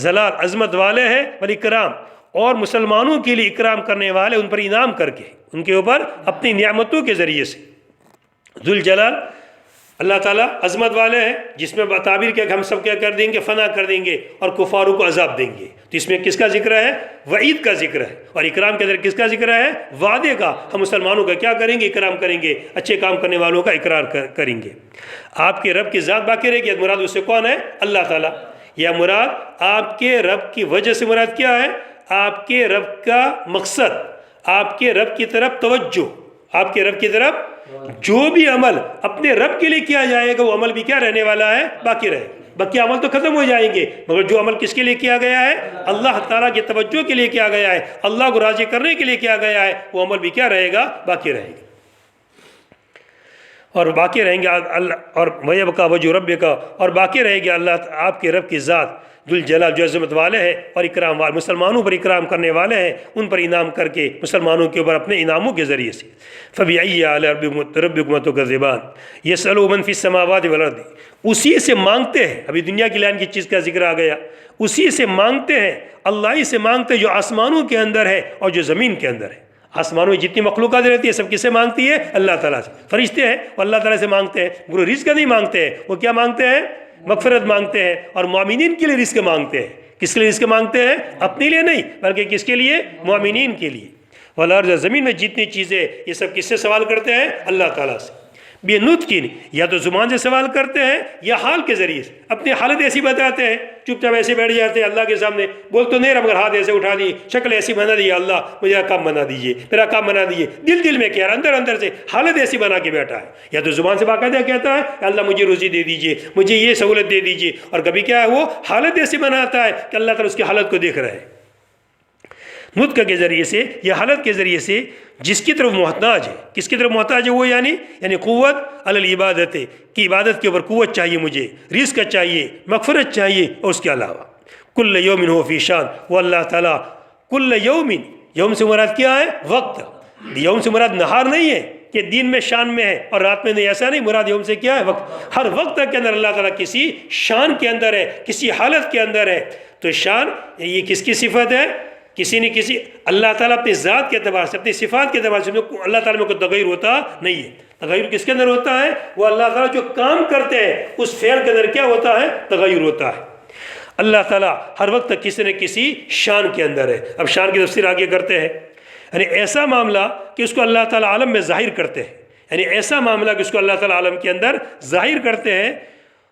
جلال عظمت والے ہیں والاکرام، اور مسلمانوں کے لیے اکرام کرنے والے، ان پر انعام کر کے، ان کے اوپر اپنی نعمتوں کے ذریعے سے۔ ذوالجلال اللہ تعالیٰ عظمت والے ہیں، جس میں تعبیر کیا کہ ہم سب کیا کر دیں گے؟ فنا کر دیں گے، اور کفاروں کو عذاب دیں گے۔ تو اس میں کس کا ذکر ہے؟ وعید کا ذکر ہے، اور اکرام کے اندر کس کا ذکر ہے؟ وعدے کا۔ ہم مسلمانوں کا کیا کریں گے؟ اکرام کریں گے، اچھے کام کرنے والوں کا اقرار کریں گے۔ آپ کے رب کی ذات باقی رہے گی، مراد اس سے کون ہے؟ اللہ تعالیٰ۔ یا مراد آپ کے رب کی وجہ سے مراد کیا ہے؟ آپ کے رب کا مقصد، آپ کے رب کی طرف توجہ، آپ کے رب کی طرف جو بھی عمل اپنے رب کے لیے کیا جائے گا وہ عمل بھی کیا رہنے والا ہے؟ باقی رہے۔ باقی عمل تو ختم ہو جائیں گے، مگر جو عمل کس کے لیے کیا گیا ہے؟ اللہ تعالیٰ کی توجہ کے لیے کیا گیا ہے، اللہ کو راضی کرنے کے لیے کیا گیا ہے، وہ عمل بھی کیا رہے گا؟ باقی رہے گا، اور باقی رہیں گے اللہ، اور وَيَبْقَى وَجْهُ رَبِّكَ، اور باقی رہے گی اللہ آپ کے رب کی ذات ذوالجلال جو عظمت والے ہیں اور اکرام والے، مسلمانوں پر اکرام کرنے والے ہیں، ان پر انعام کر کے مسلمانوں کے اوپر اپنے انعاموں کے ذریعے سے۔ فَبِأَيِّ آلَاءِ رَبِّكُمَا تُكَذِّبَانِ يَسْأَلُ مَن فِي السَّمَاوَاتِ وَالْأَرْضِ، اسی سے مانگتے ہیں، ابھی دنیا کی لائن کی چیز کا ذکر آ گیا، اسی سے مانگتے ہیں، اللہ ہی سے مانگتے ہیں جو آسمانوں کے اندر ہے اور جو زمین کے اندر ہے۔ آسمانوں میں جتنی مخلوقات رہتی ہے سب کس سے مانگتی ہے؟ اللہ تعالیٰ سے۔ فرشتے ہیں وہ اللہ تعالیٰ سے مانگتے ہیں، وہ رزق نہیں مانگتے ہیں، وہ کیا مانگتے ہیں؟ مغفرت مانگتے ہیں، اور مومنین کے لیے رزق مانگتے ہیں۔ کس کے لیے رزق مانگتے ہیں؟ اپنے لیے نہیں، بلکہ کس کے لیے؟ مومنین کے لیے۔ والارض، زمین میں جتنی چیزیں، یہ سب کس سے سوال کرتے ہیں؟ اللہ تعالیٰ سے۔ بے نطقین، یا تو زبان سے سوال کرتے ہیں یا حال کے ذریعے سے، اپنی حالت ایسی بتاتے ہیں، چپ چاپ ایسے بیٹھ جاتے ہیں اللہ کے سامنے، بول تو نہیں رہا مگر ہاتھ ایسے اٹھا دیے، شکل ایسی بنا دی، اللہ مجھے کام بنا دیجیے، میرا کام بنا دیجیے، دل میں کہہ رہا، اندر اندر سے حالت ایسی بنا کے بیٹھا ہے۔ یا تو زبان سے باقاعدہ کہتا ہے کہ اللہ مجھے روزی دے دیجیے، مجھے یہ سہولت دے دیجیے، اور کبھی کیا ہے وہ حالت ایسی بناتا ہے کہ اللہ تعالیٰ اس کی حالت کو دیکھ رہا ہے۔ نطق کے ذریعے سے یا حالت کے ذریعے سے جس کی طرف محتاج ہے، کس کی طرف محتاج ہے وہ، یعنی قوت علی العبادت، کی عبادت کے اوپر قوت چاہیے، مجھے رزق چاہیے، مغفرت چاہیے، اور اس کے علاوہ کل یوم ہو فی شان، وہ اللہ تعالیٰ کل یوم سے مراد کیا ہے؟ وقت۔ یوم سے مراد نہار نہیں ہے کہ دن میں شان میں ہے اور رات میں نہیں، ایسا نہیں، مراد یوم سے کیا ہے؟ وقت۔ ہر وقت کے اندر اللہ تعالیٰ کسی شان کے اندر ہے، کسی حالت کے اندر ہے۔ تو شان یہ کس کی صفت ہے؟ کسی نے کسی، اللہ تعالیٰ اپنی ذات کے اعتبار سے، اپنی صفات کے اعتبار سے اللہ تعالیٰ میں کوئی تغیر ہوتا نہیں ہے۔ تغیر کس کے اندر ہوتا ہے؟ وہ اللہ تعالیٰ جو کام کرتے ہیں اس فعل کے اندر کیا ہوتا ہے؟ تغیر ہوتا ہے۔ اللہ تعالیٰ ہر وقت کسی نہ کسی شان کے اندر ہے۔ اب شان کی تفسیر آگے کرتے ہیں، یعنی ایسا معاملہ کہ اس کو اللہ تعالیٰ عالم میں ظاہر کرتے ہیں، یعنی ایسا معاملہ کہ اس کو اللہ تعالیٰ عالم کے اندر ظاہر کرتے ہیں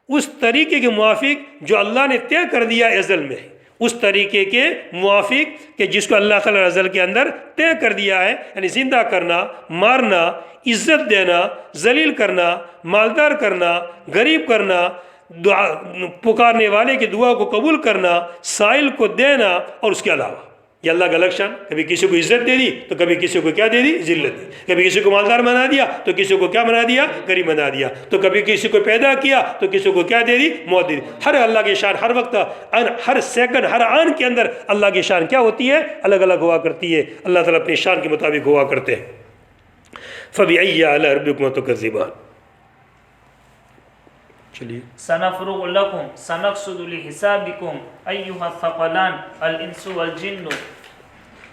اس طریقے کے موافق جو اللہ نے طے کر دیا ازل میں، اس طریقے کے موافق کہ جس کو اللہ تعالیٰ ازل کے اندر طے کر دیا ہے، یعنی زندہ کرنا، مارنا، عزت دینا، ذلیل کرنا، مالدار کرنا، غریب کرنا، دعا پکارنے والے کی دعا کو قبول کرنا، سائل کو دینا، اور اس کے علاوہ یہ اللہ کا الگ شان۔ کبھی کسی کو عزت دے دی تو کبھی کسی کو کیا دے دی؟ ذلت دی۔ کبھی کسی کو مالدار بنا دیا تو کسی کو کیا بنا دیا؟ غریب بنا دیا۔ تو کبھی کسی کو پیدا کیا تو کسی کو کیا دے دی؟ موت دے دی۔ ہر اللہ کی شان ہر وقت، ہر سیکنڈ، ہر آن کے اندر اللہ کی شان کیا ہوتی ہے؟ الگ الگ ہوا کرتی ہے۔ اللہ تعالیٰ اپنی شان کے مطابق ہوا کرتے ہیں۔ فَبِأَيِّ آلَاءِ رَبِّكُمَا تُكَذِّبَانِ، چلیے سنفرغ لكم سنقصد لحسابكم أيها الثقلان الإنس والجن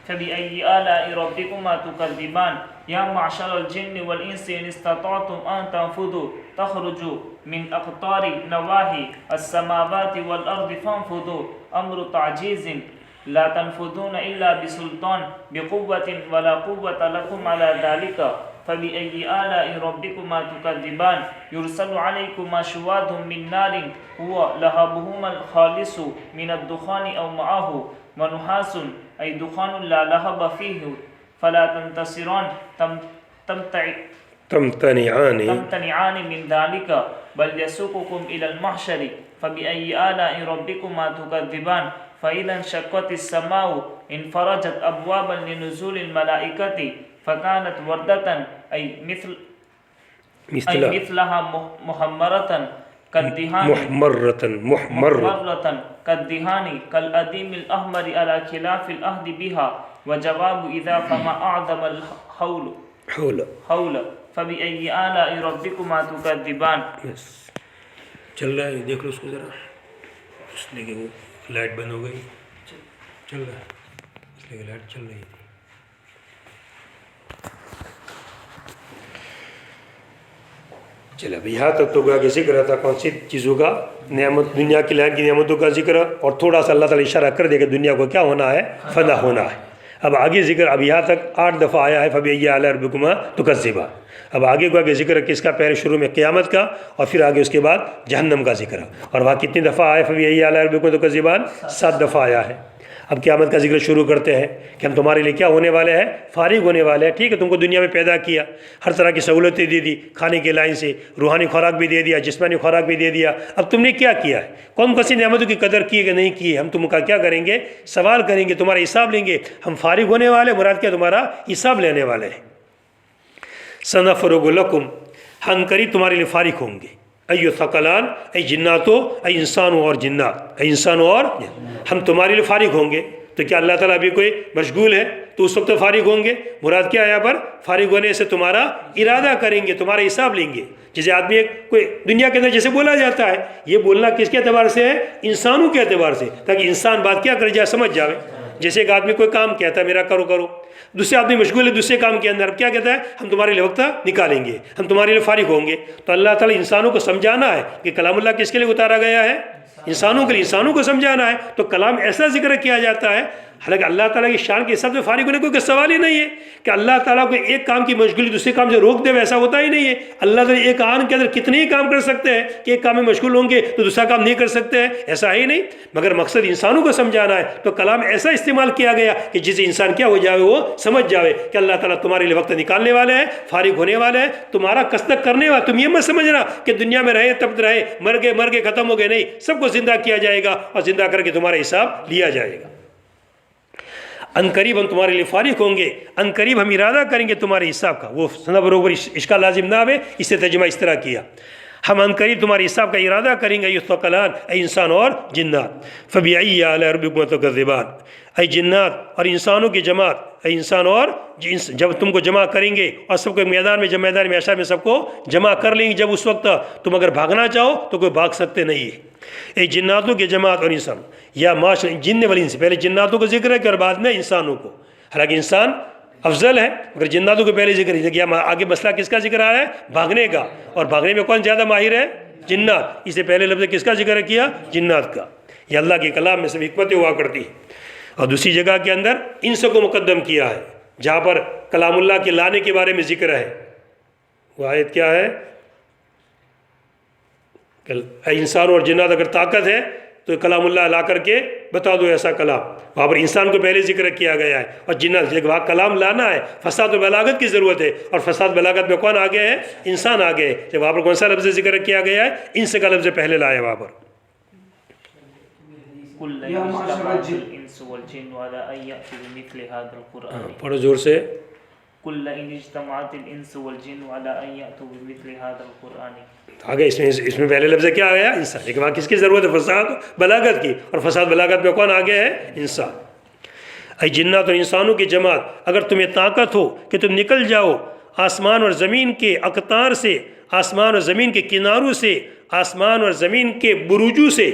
فبأي آلاء ربكما تكذبان يا معشر الجن والإنس إن استطعتم أن تنفذوا تخرجوا من أقطار نواحي السماوات والأرض فانفذوا أمر تعجيز لا تنفذون إلا بسلطان بقوة ولا قوة لكم على ذلك فبأي آلاء ربكما تكذبان يرسل عليكما شواظ من نار هو لهبهما الخالص من الدخان أو معه ونحاس أي دخان لا لهب فيه فلا تنتصران تمتنعان من ذلك بل يسوقكم إلى المحشر فبأي آلاء ربكما تكذبان فإذا انشقت السماء انفرجت أبوابا لنزول الملائكة فكانت وردة أي مثلها محمرة كالدهان كالأديم الأحمر على خلاف الأهد بها وجواب إذا فما أعظم الحول فبأي آلاء ربكما تكذبان. چل رہا ہے دیکھ لو اس کو ذرا اس لیے کہ وہ لائٹ بند ہو گئی چل رہا ہے اس لیے کہ لائٹ چل رہی تھی. چلے اب یہاں تک تو گویا کہ ذکر تھا کون سی چیزوں کا نعمت دنیا کی لائن کی نعمتوں کا ذکر اور تھوڑا سا اللہ تعالیٰ اشارہ کر دے کہ دنیا کو کیا ہونا ہے فنا ہونا ہے. اب آگے ذکر اب یہاں تک 8 دفعہ آیا ہے فبأي آلاء ربكما تكذبان. اب آگے کو ذکر کس کا پہلے شروع میں قیامت کا اور پھر آگے اس کے بعد جہنم کا ذکر اور وہاں کتنی دفعہ آیا فبأي آلاء ربكما تكذبان 7 دفعہ آیا ہے. اب قیامت کا ذکر شروع کرتے ہیں کہ ہم تمہارے لیے کیا ہونے والے ہیں فارغ ہونے والے ہیں. ٹھیک ہے تم کو دنیا میں پیدا کیا ہر طرح کی سہولتیں دے دی کھانے کے لائن سے روحانی خوراک بھی دے دیا جسمانی خوراک بھی دے دیا. اب تم نے کیا کیا ہے کون سی نعمتوں کی قدر کی کہ نہیں کی ہے ہم تم کا کیا کریں گے سوال کریں گے تمہارا حساب لیں گے. ہم فارغ ہونے والے مراد کیا تمہارا حساب لینے والے ہیں. سنفرغ لکم ہم قریب تمہارے لیے فارغ ہوں گے ایو ثقلان ای جناتو ای انسانوں اور جنات ای انسانوں اور ہم تمہارے لیے فارغ ہوں گے. تو کیا اللہ تعالیٰ ابھی کوئی مشغول ہے تو اس وقت فارغ ہوں گے مراد کیا ہے یہاں پر فارغ ہونے سے تمہارا ارادہ کریں گے تمہارا حساب لیں گے. جیسے آدمی کوئی دنیا کے اندر جیسے بولا جاتا ہے یہ بولنا کس کے اعتبار سے ہے انسانوں کے اعتبار سے تاکہ انسان بات کیا کر جائے سمجھ جاوے. جیسے ایک آدمی کوئی کام کہتا ہے میرا کرو دوسرے آدمی مشغول ہے دوسرے کام کے اندر اب کیا کہتا ہے ہم تمہارے لیے وقت نکالیں گے ہم تمہارے لیے فارغ ہوں گے. تو اللہ تعالیٰ انسانوں کو سمجھانا ہے کہ کلام اللہ کس کے لیے اتارا گیا ہے انسانوں کے لیے انسانوں کو سمجھانا ہے. تو کلام ایسا ذکر کیا جاتا ہے حالانکہ اللہ تعالیٰ کی شان کے حساب سے فارغ ہونے کوئی سوال ہی نہیں ہے کہ اللہ تعالیٰ کو ایک کام کی مشغولی دوسرے کام سے روک دے ایسا ہوتا ہی نہیں ہے. اللہ تعالیٰ ایک آن کے اندر کتنے ہی کام کر سکتے ہیں کہ ایک کام میں مشغول ہوں گے تو دوسرا کام نہیں کر سکتے ہیں ایسا ہی نہیں. مگر مقصد انسانوں کو سمجھانا ہے تو کلام ایسا استعمال کیا گیا کہ جسے انسان کیا ہو جاوے وہ سمجھ جاوے کہ اللہ تعالیٰ تمہارے لیے وقت نکالنے والے ہیں فارغ ہونے والے ہیں تمہارا کسدک کرنے والے. تم یہ مت سمجھنا کہ دنیا میں رہے تب رہے مر گئے ختم ہو گئے. نہیں سب کو زندہ کیا جائے گا اور زندہ کر کے تمہارا حساب لیا جائے گا. ان قریب ہم تمہارے لیے فارغ ہوں گے ان قریب ہم ارادہ کریں گے تمہارے حساب کا. وہ سنا برابر اشکال لازم نہ آئے اس سے ترجمہ اس طرح کیا ہم ان قریب تمہارے حساب کا ارادہ کریں گے یہ ثقلان اے انسان اور جنات. فبأي آلاء ربكما تكذبان اے جنات اور انسانوں کی جماعت اے انسان اور جب تم کو جمع کریں گے اور سب کو میدان میں عشر میں سب کو جمع کر لیں گے جب اس وقت تم اگر بھاگنا چاہو تو کوئی بھاگ سکتے نہیں ہے. اے جناتوں کی جماعت اور انسان یا معاشر جن والانس سے پہلے جناتوں کا ذکر ہے کہ اور بعد میں انسانوں کو. حالانکہ انسان افضل ہے مگر جناتوں کو پہلے ذکر ہے. آگے مسئلہ کس کا ذکر آ رہا ہے بھاگنے کا اور بھاگنے میں کون زیادہ ماہر ہے جنات. اس سے پہلے لفظ کس کا ذکر کیا جنات کا. یہ اللہ کے کلام میں سب حکمتیں ہوا کرتی ہے. اور دوسری جگہ کے اندر انس کو مقدم کیا ہے جہاں پر کلام اللہ کے لانے کے بارے میں ذکر ہے. وہ آیت کیا ہے اے انسان اور جنات اگر طاقت ہے تو کلام اللہ لا کر کے بتا دو ایسا کلام. وہاں پر انسان کو پہلے ذکر کیا گیا ہے اور جنات وہاں کلام لانا ہے. فساد و بلاغت کی ضرورت ہے اور فساد بلاغت میں کون آگے ہے انسان آگے ہے. وہاں پر کون سا لفظ ذکر کیا گیا ہے انس کا لفظ پہلے لایا وہاں پر. پڑھو زور سے آگے اس میں پہلے لفظ کیا آیا انسان لیکن وہاں کس کی ضرورت ہے فساد بلاغت کی اور فساد بلاغت میں کون آگے ہے انسان. اے جنات اور انسانوں کی جماعت اگر تمہیں طاقت ہو کہ تم نکل جاؤ آسمان اور زمین کے اقطار سے آسمان اور زمین کے کناروں سے آسمان اور زمین کے بروجوں سے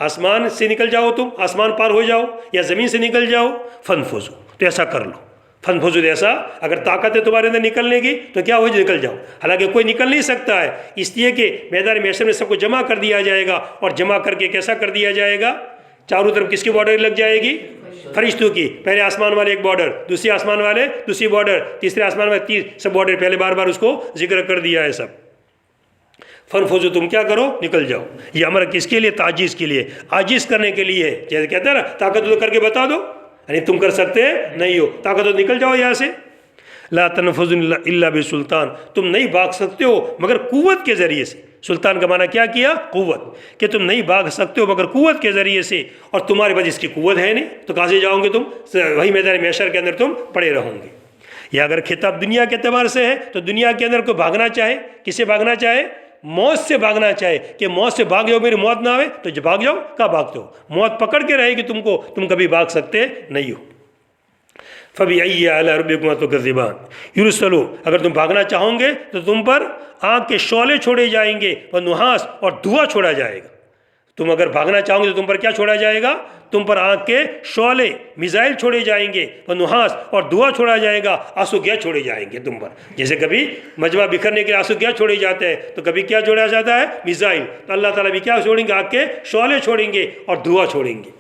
آسمان سے نکل جاؤ تم آسمان پار ہو جاؤ یا زمین سے نکل جاؤ فنفذو تو ایسا کر لو. فنفذو ایسا اگر طاقت ہے تمہارے اندر نکلنے کی تو کیا ہو نکل جاؤ. حالانکہ کوئی نکل نہیں سکتا ہے اس لیے کہ میدان محشر میں سب کو جمع کر دیا جائے گا اور جمع کر کے کیسا کر دیا جائے گا چاروں طرف کس کی بارڈر لگ جائے گی؟ فرشتوں کی. پہلے آسمان والے ایک بارڈر، دوسری آسمان والے دوسری بارڈر، تیسرے آسمان والے سب بارڈر. پہلے بار بار اس کو ذکر کر دیا ہے سب. فنفذوا تم کیا کرو؟ نکل جاؤ. یہ امر کس کے لیے؟ تعجیز کے لیے، عاجز کرنے کے لیے ہے. جیسے کہتے ہیں نا طاقت تو کر کے بتا دو، یعنی تم کر سکتے نہیں ہو، طاقت تو نکل جاؤ یہاں سے. لا تنفذون الا بسلطان، تم نہیں بھاگ سکتے ہو مگر قوت کے ذریعے سے. سلطان کا معنی کیا کیا؟ قوت، کہ تم نہیں بھاگ سکتے ہو مگر قوت کے ذریعے سے، اور تمہارے پاس اس کی قوت ہے نہیں تو کہاں سے جاؤ گے تم؟ وہی میدان محشر کے اندر تم پڑے رہو گے. یا اگر خطاب دنیا کے اعتبار سے ہے تو دنیا کے اندر کوئی بھاگنا چاہے، کسے بھاگنا چاہے؟ موت سے بھاگنا چاہے کہ موت سے بھاگ جاؤ، میری موت نہ آئے تو جب بھاگ جاؤ. کہاں بھاگتے ہو؟ موت پکڑ کے رہے گی تم کو، تم کبھی بھاگ سکتے نہیں ہو. فَبِأَيِّ آلَاءِ رَبِّكُمَا تُكَذِّبَانِ یرسلوا، اگر تم بھاگنا چاہو گے تو تم پر آگ کے شعلے چھوڑے جائیں گے، اور نحاس اور دھواں چھوڑا جائے گا. تم اگر بھاگنا چاہو گے تو تم پر کیا چھوڑا جائے گا؟ تم پر آگ کے شعلے، میزائل چھوڑے جائیں گے، اور نحاس اور دھواں چھوڑا جائے گا، آنسو گیس چھوڑے جائیں گے تم پر. جیسے کبھی مجمع بکھرنے کے لیے آنسو گیس چھوڑے جاتے ہیں تو کبھی کیا چھوڑا جاتا ہے؟ میزائل. تو اللہ تعالیٰ بھی کیا چھوڑیں گے؟ آگ کے شعلے چھوڑیں گے اور دھواں چھوڑیں گے.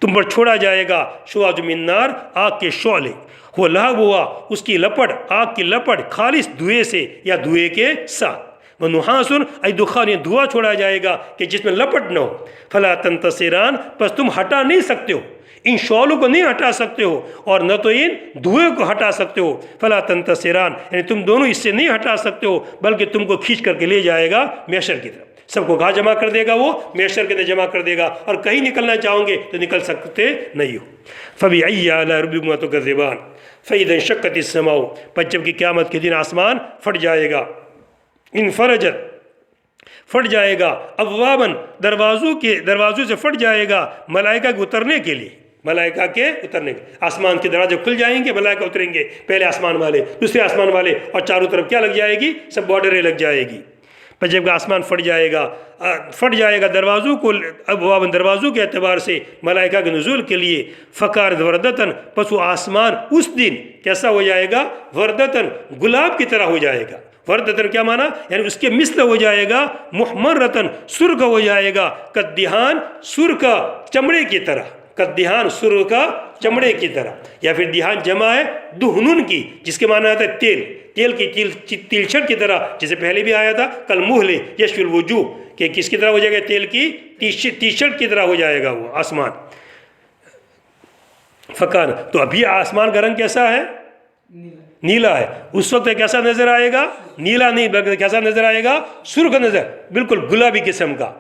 تم پر چھوڑا جائے گا شعاع من نار، آگ کے شعلے. وہ لہب ہوا، اس کی لپٹ، آگ کی لپٹ خالص دھوئے سے یا دھوئے کے ساتھ. وہ نحاسن ای دخان، دھواں چھوڑا جائے گا کہ جس میں لپٹ نہ ہو. فلا تنتصران، پس تم ہٹا نہیں سکتے ہو، ان شعلوں کو نہیں ہٹا سکتے ہو اور نہ تو ان دھوئے کو ہٹا سکتے ہو. فلا تنتصران یعنی تم دونوں اس سے نہیں ہٹا سکتے ہو، بلکہ تم کو کھینچ کر کے لے جائے گا محشر کی طرف. سب کو کہاں جمع کر دے گا؟ وہ محشر کے اندر جمع کر دے گا، اور کہیں نکلنا چاہو گے تو نکل سکتے نہیں ہو. فَبِأَيِّ آلَاءِ رَبِّكُمَا تُكَذِّبَانِ فَإِذَا انشَقَّتِ السَّمَاءُ، پس جب کہ قیامت کے دن آسمان پھٹ جائے گا. انفرجت، پھٹ جائے گا. ابواباً، دروازوں سے پھٹ جائے گا، ملائکہ کے اترنے کے لیے. ملائکہ کے اترنے کے، آسمان کے دروازے کھل جائیں گے، ملائکہ اتریں گے. پہلے آسمان والے، دوسرے آسمان والے، اور چاروں طرف کیا لگ جائے گی؟ سب بارڈریں لگ جائے گی. پس جب کہ آسمان پھٹ جائے گا دروازوں کو، ابواب دروازوں کے اعتبار سے ملائکہ کے نزول کے لیے. فکارت وردتن، پس وہ آسمان اس دن کیسا ہو جائے گا؟ وردتن، گلاب کی طرح ہو جائے گا. وردتن کیا معنی؟ یعنی اس کے مثل ہو جائے گا. محمرتن، سرخ ہو جائے گا. کدہان، سرخ چمڑے کی طرح. کدہان، سرخ چمڑے کی طرح. یا پھر دہان جمع ہے دہنن کی، جس کے معنی آتا ہے تیل، تیل کی تیلچھٹ کی طرح، جسے پہلے بھی آیا تھا کل مہل یشفی الوجوہ، کہ کس کی طرح ہو جائے گا؟ تیل کی تیشرٹ کی طرح ہو جائے گا وہ آسمان. فکان، تو ابھی آسمان کا رنگ کیسا ہے؟ نیلا ہے. اس وقت کیسا نظر آئے گا؟ نیلا نہیں بلکہ کیسا نظر آئے گا؟ سرخ نظر، بالکل گلابی قسم کا.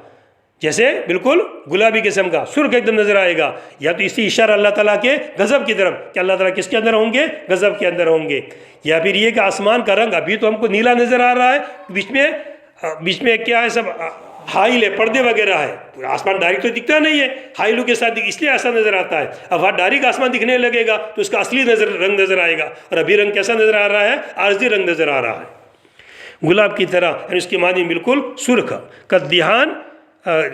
جیسے بالکل گلابی قسم کا سرخ ایک دم نظر آئے گا. یا تو اسی اشارہ اللہ تعالیٰ کے غضب کی طرف کہ اللہ تعالیٰ کس کے اندر ہوں گے؟ غضب کے اندر ہوں گے. یا پھر یہ کہ آسمان کا رنگ ابھی تو ہم کو نیلا نظر آ رہا ہے، بیچ میں کیا ہے؟ سب حائل ہے، پردے وغیرہ ہے. آسمان ڈائریکٹ تو دکھتا نہیں ہے، حائلوں کے ساتھ اس لیے ایسا نظر آتا ہے. اب وہاں ڈائریکٹ آسمان دکھنے لگے گا تو اس کا اصلی رنگ نظر آئے گا. اور ابھی رنگ کیسا نظر آ رہا ہے؟ عارضی رنگ نظر آ رہا ہے، گلاب کی طرح. یعنی اس کے معنی بالکل سرخ. کدہان،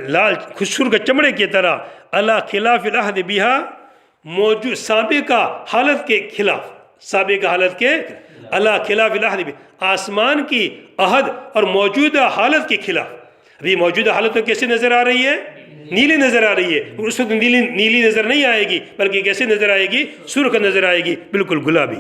لال سرخ چمڑے کی طرح. اللہ خلاف العہد بہا، موجود سابقہ حالت کے خلاف. سابقہ حالت کے، اللہ خلاف العہد بہا، آسمان کی عہد اور موجودہ حالت کے خلاف. ابھی موجودہ حالت تو کیسے نظر آ رہی ہے؟ نیلی نظر آ رہی ہے. اس وقت نیلی نظر نہیں آئے گی، بلکہ کیسے نظر آئے گی؟ سرخ نظر آئے گی، بالکل گلابی.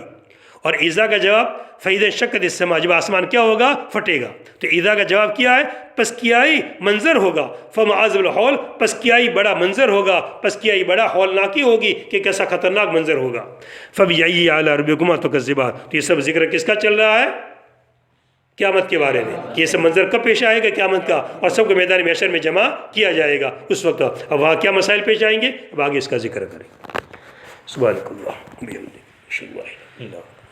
اور اذا کا جواب فَإِذَا انشَقَّتِ السَّمَاءُ، جب آسمان کیا ہوگا؟ پھٹے گا. تو اذا کا جواب کیا ہے؟ پس کیائی منظر ہوگا. فَمَعَذْبُ الْحَوْلِ، پس کیائی بڑا منظر ہوگا، پس کیائی بڑا ہولناکی ہوگی کہ کیسا خطرناک منظر ہوگا. فَبِأَيِّ آلَاءِ رَبِّكُمَا تُكَذِّبَانِ، تو یہ سب ذکر کس کا چل رہا ہے؟ قیامت کے بارے میں. یہ سب منظر کب پیش آئے گا؟ قیامت کا. اور سب کو میدان محشر میں جمع کیا جائے گا اس وقت. اب وہاں کیا مسائل پیش آئیں گے؟ اب آگے اس کا ذکر کریں. سبحانک اللہ بحمدک، اشہد ان لا الہ الا انت.